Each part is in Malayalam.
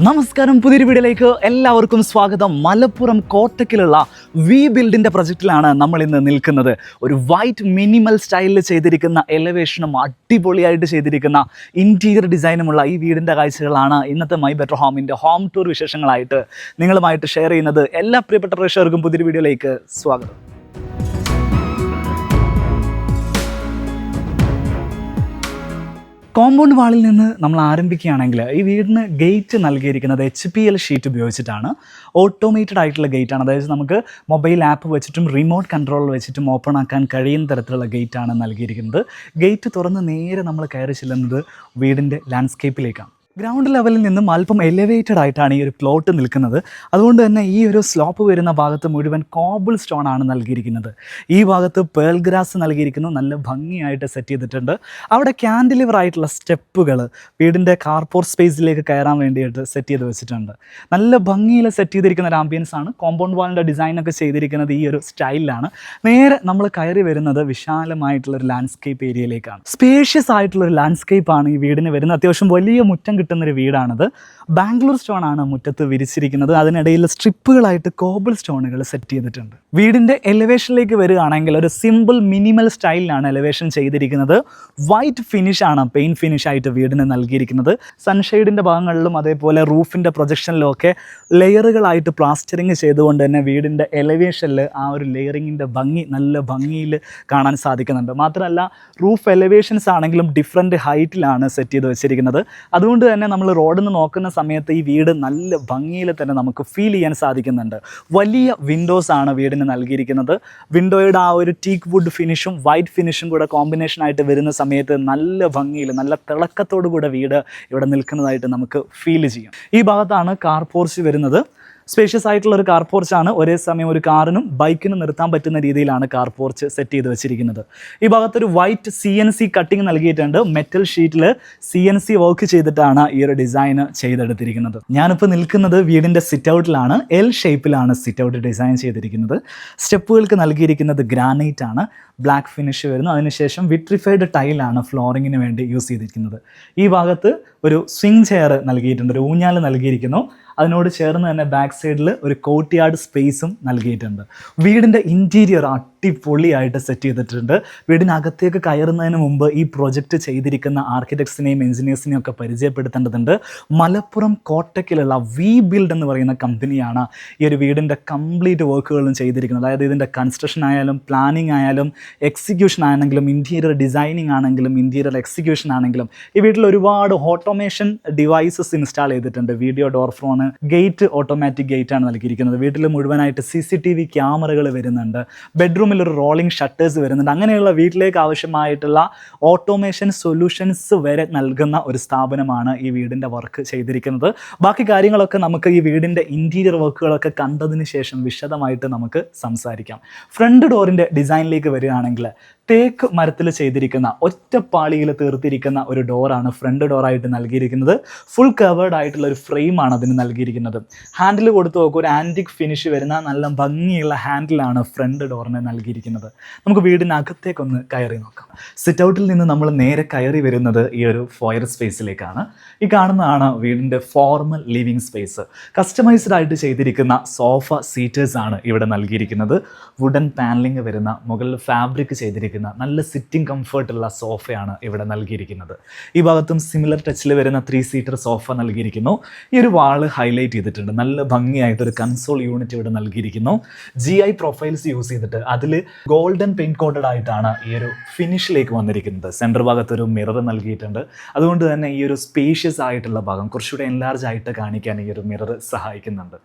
നമസ്കാരം, പുതിയൊരു വീഡിയോയിലേക്ക് എല്ലാവർക്കും സ്വാഗതം. മലപ്പുറം കോട്ടയ്ക്കലുള്ള വി ബിൽഡിൻ്റെ പ്രൊജക്റ്റിലാണ് നമ്മൾ ഇന്ന് നിൽക്കുന്നത്. ഒരു വൈറ്റ് മിനിമൽ സ്റ്റൈലിൽ ചെയ്തിരിക്കുന്ന എലവേഷനും അടിപൊളിയായിട്ട് ചെയ്തിരിക്കുന്ന ഇൻറ്റീരിയർ ഡിസൈനുമുള്ള ഈ വീടിൻ്റെ കാഴ്ചകളാണ് ഇന്നത്തെ മൈ ബെറ്റർ ഹോമിൻ്റെ ഹോം ടൂർ വിശേഷങ്ങളായിട്ട് നിങ്ങളുമായിട്ട് ഷെയർ ചെയ്യുന്നത്. എല്ലാ പ്രിയപ്പെട്ട പ്രേക്ഷകർക്കും പുതിയൊരു വീഡിയോയിലേക്ക് സ്വാഗതം. കോമ്പൗണ്ട് വാളിൽ നിന്ന് നമ്മൾ ആരംഭിക്കുകയാണെങ്കിൽ ഈ വീടിന് ഗേറ്റ് നൽകിയിരിക്കുന്നത് HPL ഷീറ്റ് ഉപയോഗിച്ചിട്ടാണ്. ഓട്ടോമേറ്റഡ് ആയിട്ടുള്ള ഗേറ്റാണ്. അതായത് നമുക്ക് മൊബൈൽ ആപ്പ് വെച്ചിട്ടും റിമോട്ട് കൺട്രോൾ വെച്ചിട്ടും ഓപ്പൺ ആക്കാൻ കഴിയുന്ന തരത്തിലുള്ള ഗേറ്റാണ് നൽകിയിരിക്കുന്നത്. ഗേറ്റ് തുറന്ന് നേരെ നമ്മൾ കയറി ചെല്ലുന്നത് വീടിൻ്റെ ലാൻഡ്സ്കേപ്പിലേക്കാണ്. ഗ്രൗണ്ട് ലെവലിൽ നിന്നും അല്പം എലിവേറ്റഡ് ആയിട്ടാണ് ഈ ഒരു പ്ലോട്ട് നിൽക്കുന്നത്. അതുകൊണ്ട് തന്നെ ഈ ഒരു സ്ലോപ്പ് വരുന്ന ഭാഗത്ത് മുഴുവൻ കോബിൾ സ്റ്റോൺ ആണ് നൽകിയിരിക്കുന്നത്. ഈ ഭാഗത്ത് പേൾ ഗ്രാസ് നൽകിയിരിക്കുന്നു. നല്ല ഭംഗിയായിട്ട് സെറ്റ് ചെയ്തിട്ടുണ്ട്. അവിടെ ക്യാൻഡിലിവർ ആയിട്ടുള്ള സ്റ്റെപ്പുകൾ വീടിൻ്റെ കാർപോർട്ട് സ്പേസിലേക്ക് കയറാൻ വേണ്ടിയിട്ട് സെറ്റ് ചെയ്ത് വെച്ചിട്ടുണ്ട്. നല്ല ഭംഗിയിൽ സെറ്റ് ചെയ്തിരിക്കുന്ന ഒരു ആംബിയൻസ് ആണ്. കോമ്പൗണ്ട് വാളിൻ്റെ ഡിസൈനൊക്കെ ചെയ്തിരിക്കുന്നത് ഈ ഒരു സ്റ്റൈലിലാണ്. നേരെ നമ്മൾ കയറി വരുന്നത് വിശാലമായിട്ടുള്ളൊരു ലാൻഡ്സ്കേപ്പ് ഏരിയയിലേക്കാണ്. സ്പേഷ്യസ് ആയിട്ടുള്ളൊരു ലാൻഡ്സ്കേപ്പാണ് ഈ വീടിന് വരുന്നത്. അത്യാവശ്യം വലിയ മുറ്റം കിട്ടുന്നൊരു വീടാണത്. ബാംഗ്ലൂർ സ്റ്റോൺ ആണ് മുറ്റത്ത് വിരിച്ചിരിക്കുന്നത്. അതിനിടയിൽ സ്ട്രിപ്പുകളായിട്ട് കോബിൾ സ്റ്റോണുകൾ സെറ്റ് ചെയ്തിട്ടുണ്ട്. വീടിൻ്റെ എലിവേഷനിലേക്ക് വരികയാണെങ്കിൽ ഒരു സിമ്പിൾ മിനിമൽ സ്റ്റൈലിലാണ് എലിവേഷൻ ചെയ്തിരിക്കുന്നത്. വൈറ്റ് ഫിനിഷാണ് പെയിൻറ്റ് ഫിനിഷായിട്ട് വീടിന് നൽകിയിരിക്കുന്നത്. സൺഷെയ്ഡിൻ്റെ ഭാഗങ്ങളിലും അതേപോലെ റൂഫിൻ്റെ പ്രൊജക്ഷനിലും ഒക്കെ ലെയറുകളായിട്ട് പ്ലാസ്റ്ററിങ് ചെയ്തുകൊണ്ട് തന്നെ വീടിൻ്റെ എലിവേഷനിൽ ആ ഒരു ലെയറിങ്ങിൻ്റെ ഭംഗി നല്ല ഭംഗിയിൽ കാണാൻ സാധിക്കുന്നുണ്ട്. മാത്രമല്ല റൂഫ് എലിവേഷൻസ് ആണെങ്കിലും ഡിഫറെൻറ്റ് ഹൈറ്റിലാണ് സെറ്റ് ചെയ്ത് വെച്ചിരിക്കുന്നത്. അതുകൊണ്ട് തന്നെ നമ്മൾ റോഡിൽ നിന്ന് നോക്കുന്ന സമയത്ത് ഈ വീട് നല്ല ഭംഗിയിൽ തന്നെ നമുക്ക് ഫീൽ ചെയ്യാൻ സാധിക്കുന്നുണ്ട്. വലിയ വിൻഡോസ് ആണ് വീടിന് നൽകിയിരിക്കുന്നത്. വിൻഡോയുടെ ആ ഒരു ടീക്ക് വുഡ് ഫിനിഷും വൈറ്റ് ഫിനിഷും കൂടെ കോമ്പിനേഷനായിട്ട് വരുന്ന സമയത്ത് നല്ല ഭംഗിയിൽ നല്ല തിളക്കത്തോടു കൂടെ വീട് ഇവിടെ നിൽക്കുന്നതായിട്ട് നമുക്ക് ഫീൽ ചെയ്യും. ഈ ഭാഗത്താണ് കാർ പോർച്ച് വരുന്നത്. സ്പേഷ്യസ് ആയിട്ടുള്ള ഒരു കാർ പോർച്ചാണ്. ഒരേ സമയം ഒരു കാറിനും ബൈക്കിനും നിർത്താൻ പറ്റുന്ന രീതിയിലാണ് കാർ പോർച്ച് സെറ്റ് ചെയ്ത് വെച്ചിരിക്കുന്നത്. ഈ ഭാഗത്തൊരു വൈറ്റ് CNC കട്ടിങ് നൽകിയിട്ടുണ്ട്. മെറ്റൽ ഷീറ്റിൽ CNC വർക്ക് ചെയ്തിട്ടാണ് ഈ ഒരു ഡിസൈൻ ചെയ്തെടുത്തിരിക്കുന്നത്. ഞാനിപ്പോൾ നിൽക്കുന്നത് വീടിൻ്റെ സിറ്റ് ഔട്ടിലാണ്. L ഷേപ്പിലാണ് സിറ്റ് ഔട്ട് ഡിസൈൻ ചെയ്തിരിക്കുന്നത്. സ്റ്റെപ്പുകൾക്ക് നൽകിയിരിക്കുന്നത് ഗ്രാനൈറ്റ് ആണ്. ബ്ലാക്ക് ഫിനിഷ് വരുന്നു. അതിനുശേഷം വിട്രിഫൈഡ് ടൈലാണ് ഫ്ലോറിങ്ങിന് വേണ്ടി യൂസ് ചെയ്തിരിക്കുന്നത്. ഈ ഭാഗത്ത് ഒരു സ്വിംഗ് ചെയർ നൽകിയിട്ടുണ്ട്. ഒരു ഊഞ്ഞാൽ നൽകിയിരിക്കുന്നു. അതിനോട് ചേർന്ന് തന്നെ ബാക്ക് സൈഡിൽ ഒരു കോർട്ട്യാർഡ് സ്പേസും നൽകിയിട്ടുണ്ട്. വീടിൻ്റെ ഇൻറ്റീരിയർ അടിപൊളിയായിട്ട് സെറ്റ് ചെയ്തിട്ടുണ്ട്. വീടിനകത്തേക്ക് കയറുന്നതിന് മുമ്പ് ഈ പ്രൊജക്റ്റ് ചെയ്തിരിക്കുന്ന ആർക്കിടെക്ട്സിനെയും എഞ്ചിനീയേഴ്സിനെയും ഒക്കെ പരിചയപ്പെടുത്തേണ്ടതുണ്ട്. മലപ്പുറം കോട്ടയ്ക്കലുള്ള വി ബിൽഡ് എന്ന് പറയുന്ന കമ്പനിയാണ് ഈ ഒരു വീടിൻ്റെ കംപ്ലീറ്റ് വർക്കുകളും ചെയ്തിരിക്കുന്നത്. അതായത് ഇതിൻ്റെ കൺസ്ട്രക്ഷൻ ആയാലും പ്ലാനിങ് ആയാലും എക്സിക്യൂഷൻ ആണെങ്കിലും ഇൻറ്റീരിയർ ഡിസൈനിങ് ആണെങ്കിലും ഇൻറ്റീരിയർ എക്സിക്യൂഷൻ ആണെങ്കിലും ഈ വീട്ടിൽ ഒരുപാട് ഓട്ടോമേഷൻ ഡിവൈസസ് ഇൻസ്റ്റാൾ ചെയ്തിട്ടുണ്ട്. Video door phone, gate automatic gate ആണ് നൽകിയിരിക്കുന്നത്. വീട്ടിൽ മുഴുവനായിട്ട് CCTV ക്യാമറകൾ വരുന്നുണ്ട്. ബെഡ്റൂമിൽ ഒരു റോളിംഗ് ഷട്ടേഴ്സ് വരുന്നുണ്ട്. അങ്ങനെയുള്ള വീട്ടിലേക്ക് ആവശ്യമായിട്ടുള്ള ഓട്ടോമേഷൻ സൊല്യൂഷൻസ് വരെ നൽകുന്ന ഒരു സ്ഥാപനമാണ് ഈ വീടിൻ്റെ വർക്ക് ചെയ്തിരിക്കുന്നത്. ബാക്കി കാര്യങ്ങളൊക്കെ നമുക്ക് ഈ വീടിൻ്റെ ഇൻറ്റീരിയർ വർക്കുകളൊക്കെ കണ്ടതിന് ശേഷം വിശദമായിട്ട് നമുക്ക് സംസാരിക്കാം. ഫ്രണ്ട് ഡോറിൻ്റെ ഡിസൈനിലേക്ക് വരികയാണെങ്കിൽ തേക്ക് മരത്തിൽ ചെയ്തിരിക്കുന്ന ഒറ്റപ്പാളിയിൽ തീർത്തിരിക്കുന്ന ഒരു ഡോറാണ് ഫ്രണ്ട് ഡോറായിട്ട് നൽകിയിരിക്കുന്നത്. ഫുൾ കവേർഡ് ആയിട്ടുള്ള ഒരു ഫ്രെയിമാണ് അതിന് നൽകിയിരിക്കുന്നത്. ഹാൻഡിൽ കൊടുത്ത് നോക്കുക, ഒരു ആൻറ്റിക് ഫിനിഷ് വരുന്ന നല്ല ഭംഗിയുള്ള ഹാൻഡിലാണ് ഫ്രണ്ട് ഡോറിന് നൽകിയിരിക്കുന്നത്. നമുക്ക് വീടിനകത്തേക്കൊന്ന് കയറി നോക്കാം. സിറ്റ് ഔട്ടിൽ നിന്ന് നമ്മൾ നേരെ കയറി വരുന്നത് ഈ ഒരു ഫോയർ സ്പേസിലേക്കാണ്. ഈ കാണുന്നതാണ് വീടിൻ്റെ ഫോർമൽ ലിവിങ് സ്പേസ്. കസ്റ്റമൈസ്ഡ് ആയിട്ട് ചെയ്തിരിക്കുന്ന സോഫ സീറ്റേഴ്സ് ആണ് ഇവിടെ നൽകിയിരിക്കുന്നത്. വുഡൻ പാനലിംഗ് വരുന്ന മുകളിൽ ഫാബ്രിക് ചെയ്തിരിക്കുന്ന നല്ല സിറ്റിംഗ് കംഫർട്ടുള്ള സോഫയാണ് ഇവിടെ നൽകിയിരിക്കുന്നത്. ഈ ഭാഗത്തും സിമിലർ ടച്ചിൽ വരുന്ന 3 സീറ്റർ സോഫ നൽകിയിരിക്കുന്നു. ഈ ഒരു വാള് ഹൈലൈറ്റ് ചെയ്തിട്ടുണ്ട്. നല്ല ഭംഗിയായിട്ടൊരു കൺസോൾ യൂണിറ്റ് ഇവിടെ നൽകിയിരിക്കുന്നു. GI പ്രൊഫൈൽസ് യൂസ് ചെയ്തിട്ട് അതിൽ ഗോൾഡൻ പെയിൻറ്റ് കോട്ടഡ് ആയിട്ടാണ് ഈ ഒരു ഫിനിഷിലേക്ക് വന്നിരിക്കുന്നത്. സെൻറ്റർ ഭാഗത്തൊരു മിറർ നൽകിയിട്ടുണ്ട്. അതുകൊണ്ട് തന്നെ ഈ ഒരു സ്പേഷ്യസ് ആയിട്ടുള്ള ഭാഗം കുറച്ചുകൂടെ എൻലാർജ് ആയിട്ട് കാണിക്കാൻ ഈ ഒരു മിറർ സഹായിക്കുന്നുണ്ട്.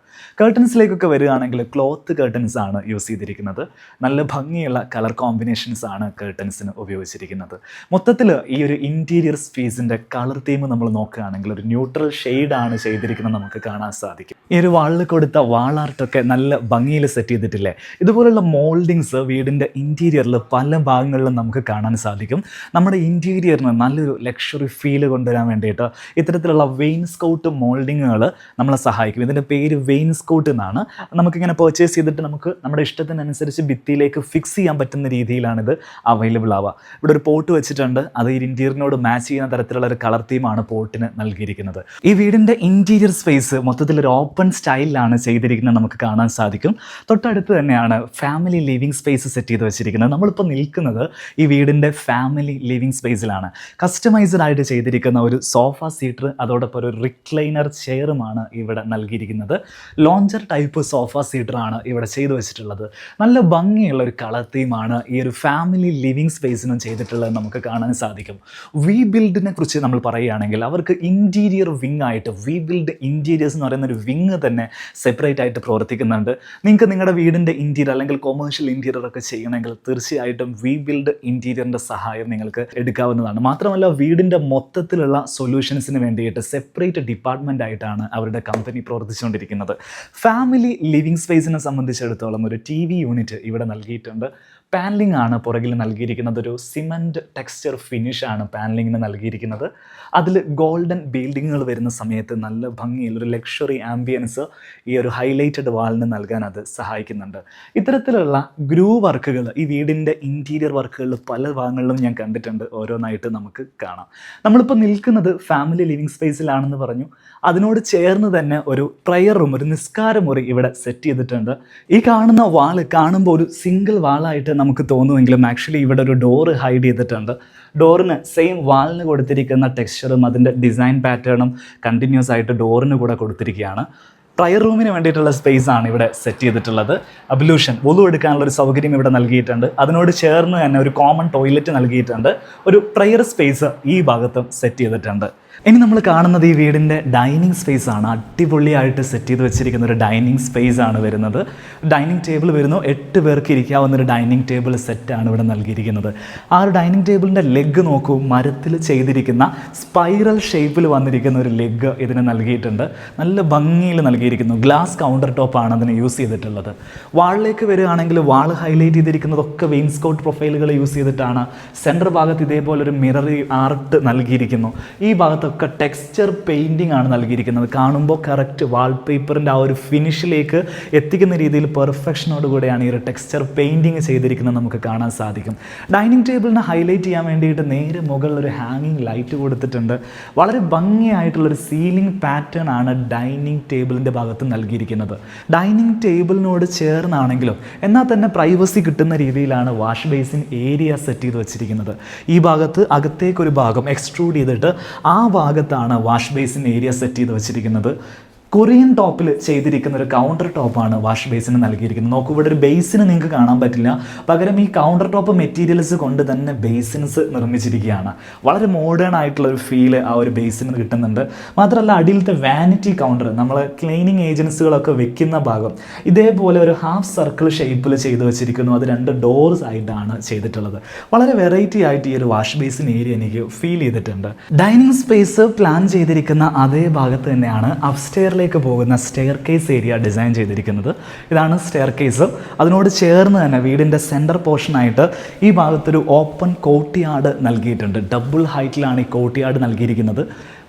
കർട്ടൻസിലേക്കൊക്കെ വരികയാണെങ്കിൽ ക്ലോത്ത് കർട്ടൻസ് ആണ് യൂസ് ചെയ്തിരിക്കുന്നത്. നല്ല ഭംഗിയുള്ള കളർ കോമ്പിനേഷൻസ് ആണ് കർട്ടൻസിന് ഉപയോഗിച്ചിരിക്കുന്നത്. മൊത്തത്തിൽ ഈ ഒരു ഇൻറ്റീരിയർ സ്പേസിൻ്റെ കളർ തീം നമ്മൾ നോക്കുകയാണെങ്കിൽ ഒരു ന്യൂട്രൽ ഷെയ്ഡാണ് ചെയ്തിരിക്കുന്നത് നമുക്ക് കാണാൻ സാധിക്കും. ഈ ഒരു വാളിൽ കൊടുത്ത വാൾ ആർട്ടൊക്കെ നല്ല ഭംഗിയിൽ സെറ്റ് ചെയ്തിട്ടില്ലേ. ഇതുപോലുള്ള മോൾഡിങ്സ് വീടിൻ്റെ ഇൻറ്റീരിയറിൽ പല ഭാഗങ്ങളിലും നമുക്ക് കാണാൻ കാണാൻ സാധിക്കും. നമ്മുടെ ഇൻറ്റീരിയറിന് നല്ലൊരു ലക്ഷറി ഫീൽ കൊണ്ടുവരാൻ വേണ്ടിയിട്ട് ഇത്തരത്തിലുള്ള വെയിൻസ്കോട്ട് മോൾഡിങ്ങുകൾ നമ്മളെ സഹായിക്കും. ഇതിൻ്റെ പേര് വെയിൻസ്കോട്ട് എന്നാണ്. നമുക്കിങ്ങനെ പർച്ചേസ് ചെയ്തിട്ട് നമുക്ക് നമ്മുടെ ഇഷ്ടത്തിനനുസരിച്ച് ഭിത്തിയിലേക്ക് ഫിക്സ് ചെയ്യാൻ പറ്റുന്ന രീതിയിലാണിത് അവൈലബിൾ ആവുക. ഇവിടെ ഒരു പോട്ട് വെച്ചിട്ടുണ്ട്. അത് ഈ ഇൻറ്റീരിയറിനോട് മാച്ച് ചെയ്യുന്ന തരത്തിലുള്ള ഒരു കളർ തീമാണ് പോട്ടിന് നൽകിയിരിക്കുന്നത്. ഈ വീടിൻ്റെ ഇൻറ്റീരിയർ സ്പേസ് മൊത്തത്തിലൊരു ഓപ്പൺ സ്റ്റൈലിലാണ് ചെയ്തിരിക്കുന്നത് നമുക്ക് കാണാൻ സാധിക്കും. തൊട്ടടുത്ത് തന്നെയാണ് ഫാമിലി ലിവിങ് സ്പേസ് സെറ്റ് ചെയ്ത് വെച്ചിരിക്കുന്നത്. നമ്മളിപ്പോൾ നിൽക്കുന്നത് ഈ വീടിൻ്റെ ഫാമിലി ലിവിങ് സ്പേസിലാണ്. കസ്റ്റമൈസ്ഡ് ആയിട്ട് ചെയ്തിരിക്കുന്ന ഒരു സോഫ സീറ്റർ, അതോടൊപ്പം ഒരു റിക്ലൈനർ ചെയറുമാണ് ഇവിടെ നൽകിയിരിക്കുന്നത്. ലോഞ്ചർ ടൈപ്പ് സോഫ സീറ്ററാണ് ഇവിടെ ചെയ്തു വെച്ചിട്ടുള്ളത്. നല്ല ഭംഗിയുള്ള ഒരു കളർ തീമാണ് ഈ ഒരു ഫാമിലി ലിവിങ് സ്പേസിനും ചെയ്തിട്ടുള്ളത് നമുക്ക് കാണാൻ സാധിക്കും. വി ബിൽഡിനെ കുറിച്ച് നമ്മൾ പറയുകയാണെങ്കിൽ അവർക്ക് ഇൻറ്റീരിയർ വിങ് ആയിട്ട് വി ബിൽഡ് ഇൻറ്റീരിയേഴ്സ് എന്ന് പറയുന്ന ഒരു വിങ് തന്നെ സെപ്പറേറ്റ് ആയിട്ട് പ്രവർത്തിക്കുന്നുണ്ട്. നിങ്ങൾക്ക് നിങ്ങളുടെ വീടിൻ്റെ ഇൻറ്റീരിയർ അല്ലെങ്കിൽ കൊമേഴ്ഷ്യൽ ഇൻറ്റീരിയർ ഒക്കെ ചെയ്യണമെങ്കിൽ തീർച്ചയായിട്ടും വി ബിൽഡ് ഇൻറ്റീരിയറിൻ്റെ സഹായം നിങ്ങൾക്ക് എടുക്കാവുന്നതാണ്. മാത്രമല്ല വീടിൻ്റെ മൊത്തത്തിലുള്ള സൊല്യൂഷൻസിന് വേണ്ടിയിട്ട് സെപ്പറേറ്റ് ഡിപ്പാർട്ട്മെൻ്റ് ആയിട്ടാണ് അവരുടെ കമ്പനി പ്രവർത്തിച്ചുകൊണ്ടിരിക്കുന്നത്. ഫാമിലി ലിവിങ് സ്പേസിനെ സംബന്ധിച്ചിടത്തോളം ഒരു TV യൂണിറ്റ് ഇവിടെ നൽകിയിട്ടുണ്ട്. പാനലിംഗ് ആണ് പുറകിൽ നൽകിയിരിക്കുന്നത്. ഒരു സിമൻറ്റ് ടെക്സ്ചർ ഫിനിഷാണ് പാനലിങ്ങിന് നൽകിയിരിക്കുന്നത്. അതിൽ ഗോൾഡൻ ബിൽഡിങ്ങുകൾ വരുന്ന സമയത്ത് നല്ല ഭംഗിയിൽ ഒരു ലക്ഷറി ആംബിയൻസ് ഈ ഒരു ഹൈലൈറ്റഡ് വാളിന് നൽകാൻ അത് സഹായിക്കുന്നുണ്ട്. ഇത്തരത്തിലുള്ള ഗ്രൂ വർക്കുകൾ ഈ വീടിൻ്റെ ഇൻറ്റീരിയർ വർക്കുകളിൽ പല ഭാഗങ്ങളിലും ഞാൻ കണ്ടിട്ടുണ്ട്. ഓരോന്നായിട്ട് നമുക്ക് കാണാം. നമ്മളിപ്പോൾ നിൽക്കുന്നത് ഫാമിലി ലിവിങ് സ്പേസിലാണെന്ന് പറഞ്ഞു. അതിനോട് ചേർന്ന് തന്നെ ഒരു പ്രയർ റൂം, ഒരു നിസ്കാര മുറി ഇവിടെ സെറ്റ് ചെയ്തിട്ടുണ്ട്. ഈ കാണുന്ന വാള് കാണുമ്പോൾ ഒരു സിംഗിൾ വാളായിട്ട് നമുക്ക് തോന്നുമെങ്കിലും ആക്ച്വലി ഇവിടെ ഒരു ഡോറ് ഹൈഡ് ചെയ്തിട്ടുണ്ട്. ഡോറിന് സെയിം വാളിന് കൊടുത്തിരിക്കുന്ന ടെക്സ്ചറും അതിൻ്റെ ഡിസൈൻ പാറ്റേണും കണ്ടിന്യൂസ് ആയിട്ട് ഡോറിന് കൂടെ കൊടുത്തിരിക്കുകയാണ്. പ്രയർ റൂമിന് വേണ്ടിയിട്ടുള്ള സ്പേസ് ആണ് ഇവിടെ സെറ്റ് ചെയ്തിട്ടുള്ളത്. അബ്ലൂഷൻ വുളു എടുക്കാനുള്ള ഒരു സൗകര്യം ഇവിടെ നൽകിയിട്ടുണ്ട്. അതിനോട് ചേർന്ന് തന്നെ ഒരു കോമൺ ടോയ്ലറ്റ് നൽകിയിട്ടുണ്ട്. ഒരു പ്രയർ സ്പേസ് ഈ ഭാഗത്തും സെറ്റ് ചെയ്തിട്ടുണ്ട്. ഇനി നമ്മൾ കാണുന്നത് ഈ വീടിൻ്റെ ഡൈനിങ് സ്പേസ് ആണ്. അടിപൊളിയായിട്ട് സെറ്റ് ചെയ്ത് വെച്ചിരിക്കുന്ന ഒരു ഡൈനിങ് സ്പേസ് ആണ് വരുന്നത്. ഡൈനിങ് ടേബിൾ വരുന്നു. 8 പേർക്ക് ഇരിക്കാവുന്ന ഒരു ഡൈനിങ് ടേബിൾ സെറ്റാണ് ഇവിടെ നൽകിയിരിക്കുന്നത്. ആ ഒരു ഡൈനിങ് ടേബിളിൻ്റെ ലെഗ് നോക്കൂ, മരത്തിൽ ചെയ്തിരിക്കുന്ന സ്പൈറൽ ഷേപ്പിൽ വന്നിരിക്കുന്ന ഒരു ലെഗ് ഇതിന് നൽകിയിട്ടുണ്ട്. നല്ല ഭംഗിയിൽ നൽകിയിരിക്കുന്നു. ഗ്ലാസ് കൗണ്ടർ ടോപ്പാണ് അതിന് യൂസ് ചെയ്തിട്ടുള്ളത്. വാളിലേക്ക് വരികയാണെങ്കിൽ വാൾ ഹൈലൈറ്റ് ചെയ്തിരിക്കുന്നതൊക്കെ വെയിൻസ്കോട്ട് പ്രൊഫൈലുകൾ യൂസ് ചെയ്തിട്ടാണ്. സെൻറ്റർ ഭാഗത്ത് ഇതേപോലെ ഒരു മിറർ ആർട്ട് നൽകിയിരിക്കുന്നു. ഈ ഭാഗത്ത് ഒക്കെ ടെക്സ്ചർ പെയിൻറ്റിംഗ് ആണ് നൽകിയിരിക്കുന്നത്. കാണുമ്പോൾ കറക്റ്റ് വാൾപേപ്പറിൻ്റെ ആ ഒരു ഫിനിഷിലേക്ക് എത്തിക്കുന്ന രീതിയിൽ പെർഫെക്ഷനോട് കൂടെയാണ് ഈ ഒരു ടെക്സ്ചർ പെയിൻറ്റിങ് ചെയ്തിരിക്കുന്നത് നമുക്ക് കാണാൻ സാധിക്കും. ഡൈനിങ് ടേബിളിനെ ഹൈലൈറ്റ് ചെയ്യാൻ വേണ്ടിയിട്ട് നേരെ മുകളിൽ ഒരു ഹാങ്ങിങ് ലൈറ്റ് കൊടുത്തിട്ടുണ്ട്. വളരെ ഭംഗിയായിട്ടുള്ളൊരു സീലിംഗ് പാറ്റേൺ ആണ് ഡൈനിങ് ടേബിളിൻ്റെ ഭാഗത്ത് നൽകിയിരിക്കുന്നത്. ഡൈനിങ് ടേബിളിനോട് ചേർന്നാണെങ്കിലും എന്നാൽ തന്നെ പ്രൈവസി കിട്ടുന്ന രീതിയിലാണ് വാഷ് ബേസിൻ ഏരിയ സെറ്റ് ചെയ്ത് വെച്ചിരിക്കുന്നത്. ഈ ഭാഗത്ത് അകത്തേക്കൊരു ഭാഗം എക്സ്ട്രൂഡ് ചെയ്തിട്ട് ആ ഭാഗത്താണ് വാഷ് ബേസിൻ ഏരിയ സെറ്റ് ചെയ്ത് വെച്ചിരിക്കുന്നത്. കൊറിയൻ ടോപ്പിൽ ചെയ്തിരിക്കുന്ന ഒരു കൗണ്ടർ ടോപ്പാണ് വാഷ് ബേസിന് നൽകിയിരിക്കുന്നത്. നോക്കൂ, ഇവിടെ ഒരു ബേസിന് നിങ്ങൾക്ക് കാണാൻ പറ്റില്ല. പകരം ഈ കൗണ്ടർ ടോപ്പ് മെറ്റീരിയൽസ് കൊണ്ട് തന്നെ ബേസിൻസ് നിർമ്മിച്ചിരിക്കുകയാണ്. വളരെ മോഡേൺ ആയിട്ടുള്ള ഒരു ഫീല് ആ ഒരു ബേസിന് കിട്ടുന്നുണ്ട്. മാത്രമല്ല അടിയിലത്തെ വാനിറ്റി കൗണ്ടർ, നമ്മൾ ക്ലീനിങ് ഏജൻസികളൊക്കെ വെക്കുന്ന ഭാഗം ഇതേപോലെ ഒരു ഹാഫ് സർക്കിൾ ഷേപ്പിൽ ചെയ്ത് വെച്ചിരിക്കുന്നു. അത് 2 ഡോർസ് ആയിട്ടാണ് ചെയ്തിട്ടുള്ളത്. വളരെ വെറൈറ്റി ആയിട്ട് ഈ ഒരു വാഷ് ബേസിൻ ഏരിയ എനിക്ക് ഫീൽ ചെയ്തിട്ടുണ്ട്. ഡൈനിങ് സ്പേസ് പ്ലാൻ ചെയ്തിരിക്കുന്ന അതേ ഭാഗത്ത് തന്നെയാണ് അപ്സ്റ്റെയറിലേക്ക് പോകുന്ന സ്റ്റെയർ കേസ് ഏരിയ ഡിസൈൻ ചെയ്തിരിക്കുന്നത്. ഇതാണ് സ്റ്റെയർ കേസ്. അതിനോട് ചേർന്ന് തന്നെ വീടിൻ്റെ സെൻറ്റർ പോർഷനായിട്ട് ഈ ഭാഗത്തൊരു ഓപ്പൺ കോർട്ട്യാർഡ് നൽകിയിട്ടുണ്ട്. ഡബിൾ ഹൈറ്റിലാണ് ഈ കോർട്ട്യാർഡ് നൽകിയിരിക്കുന്നത്.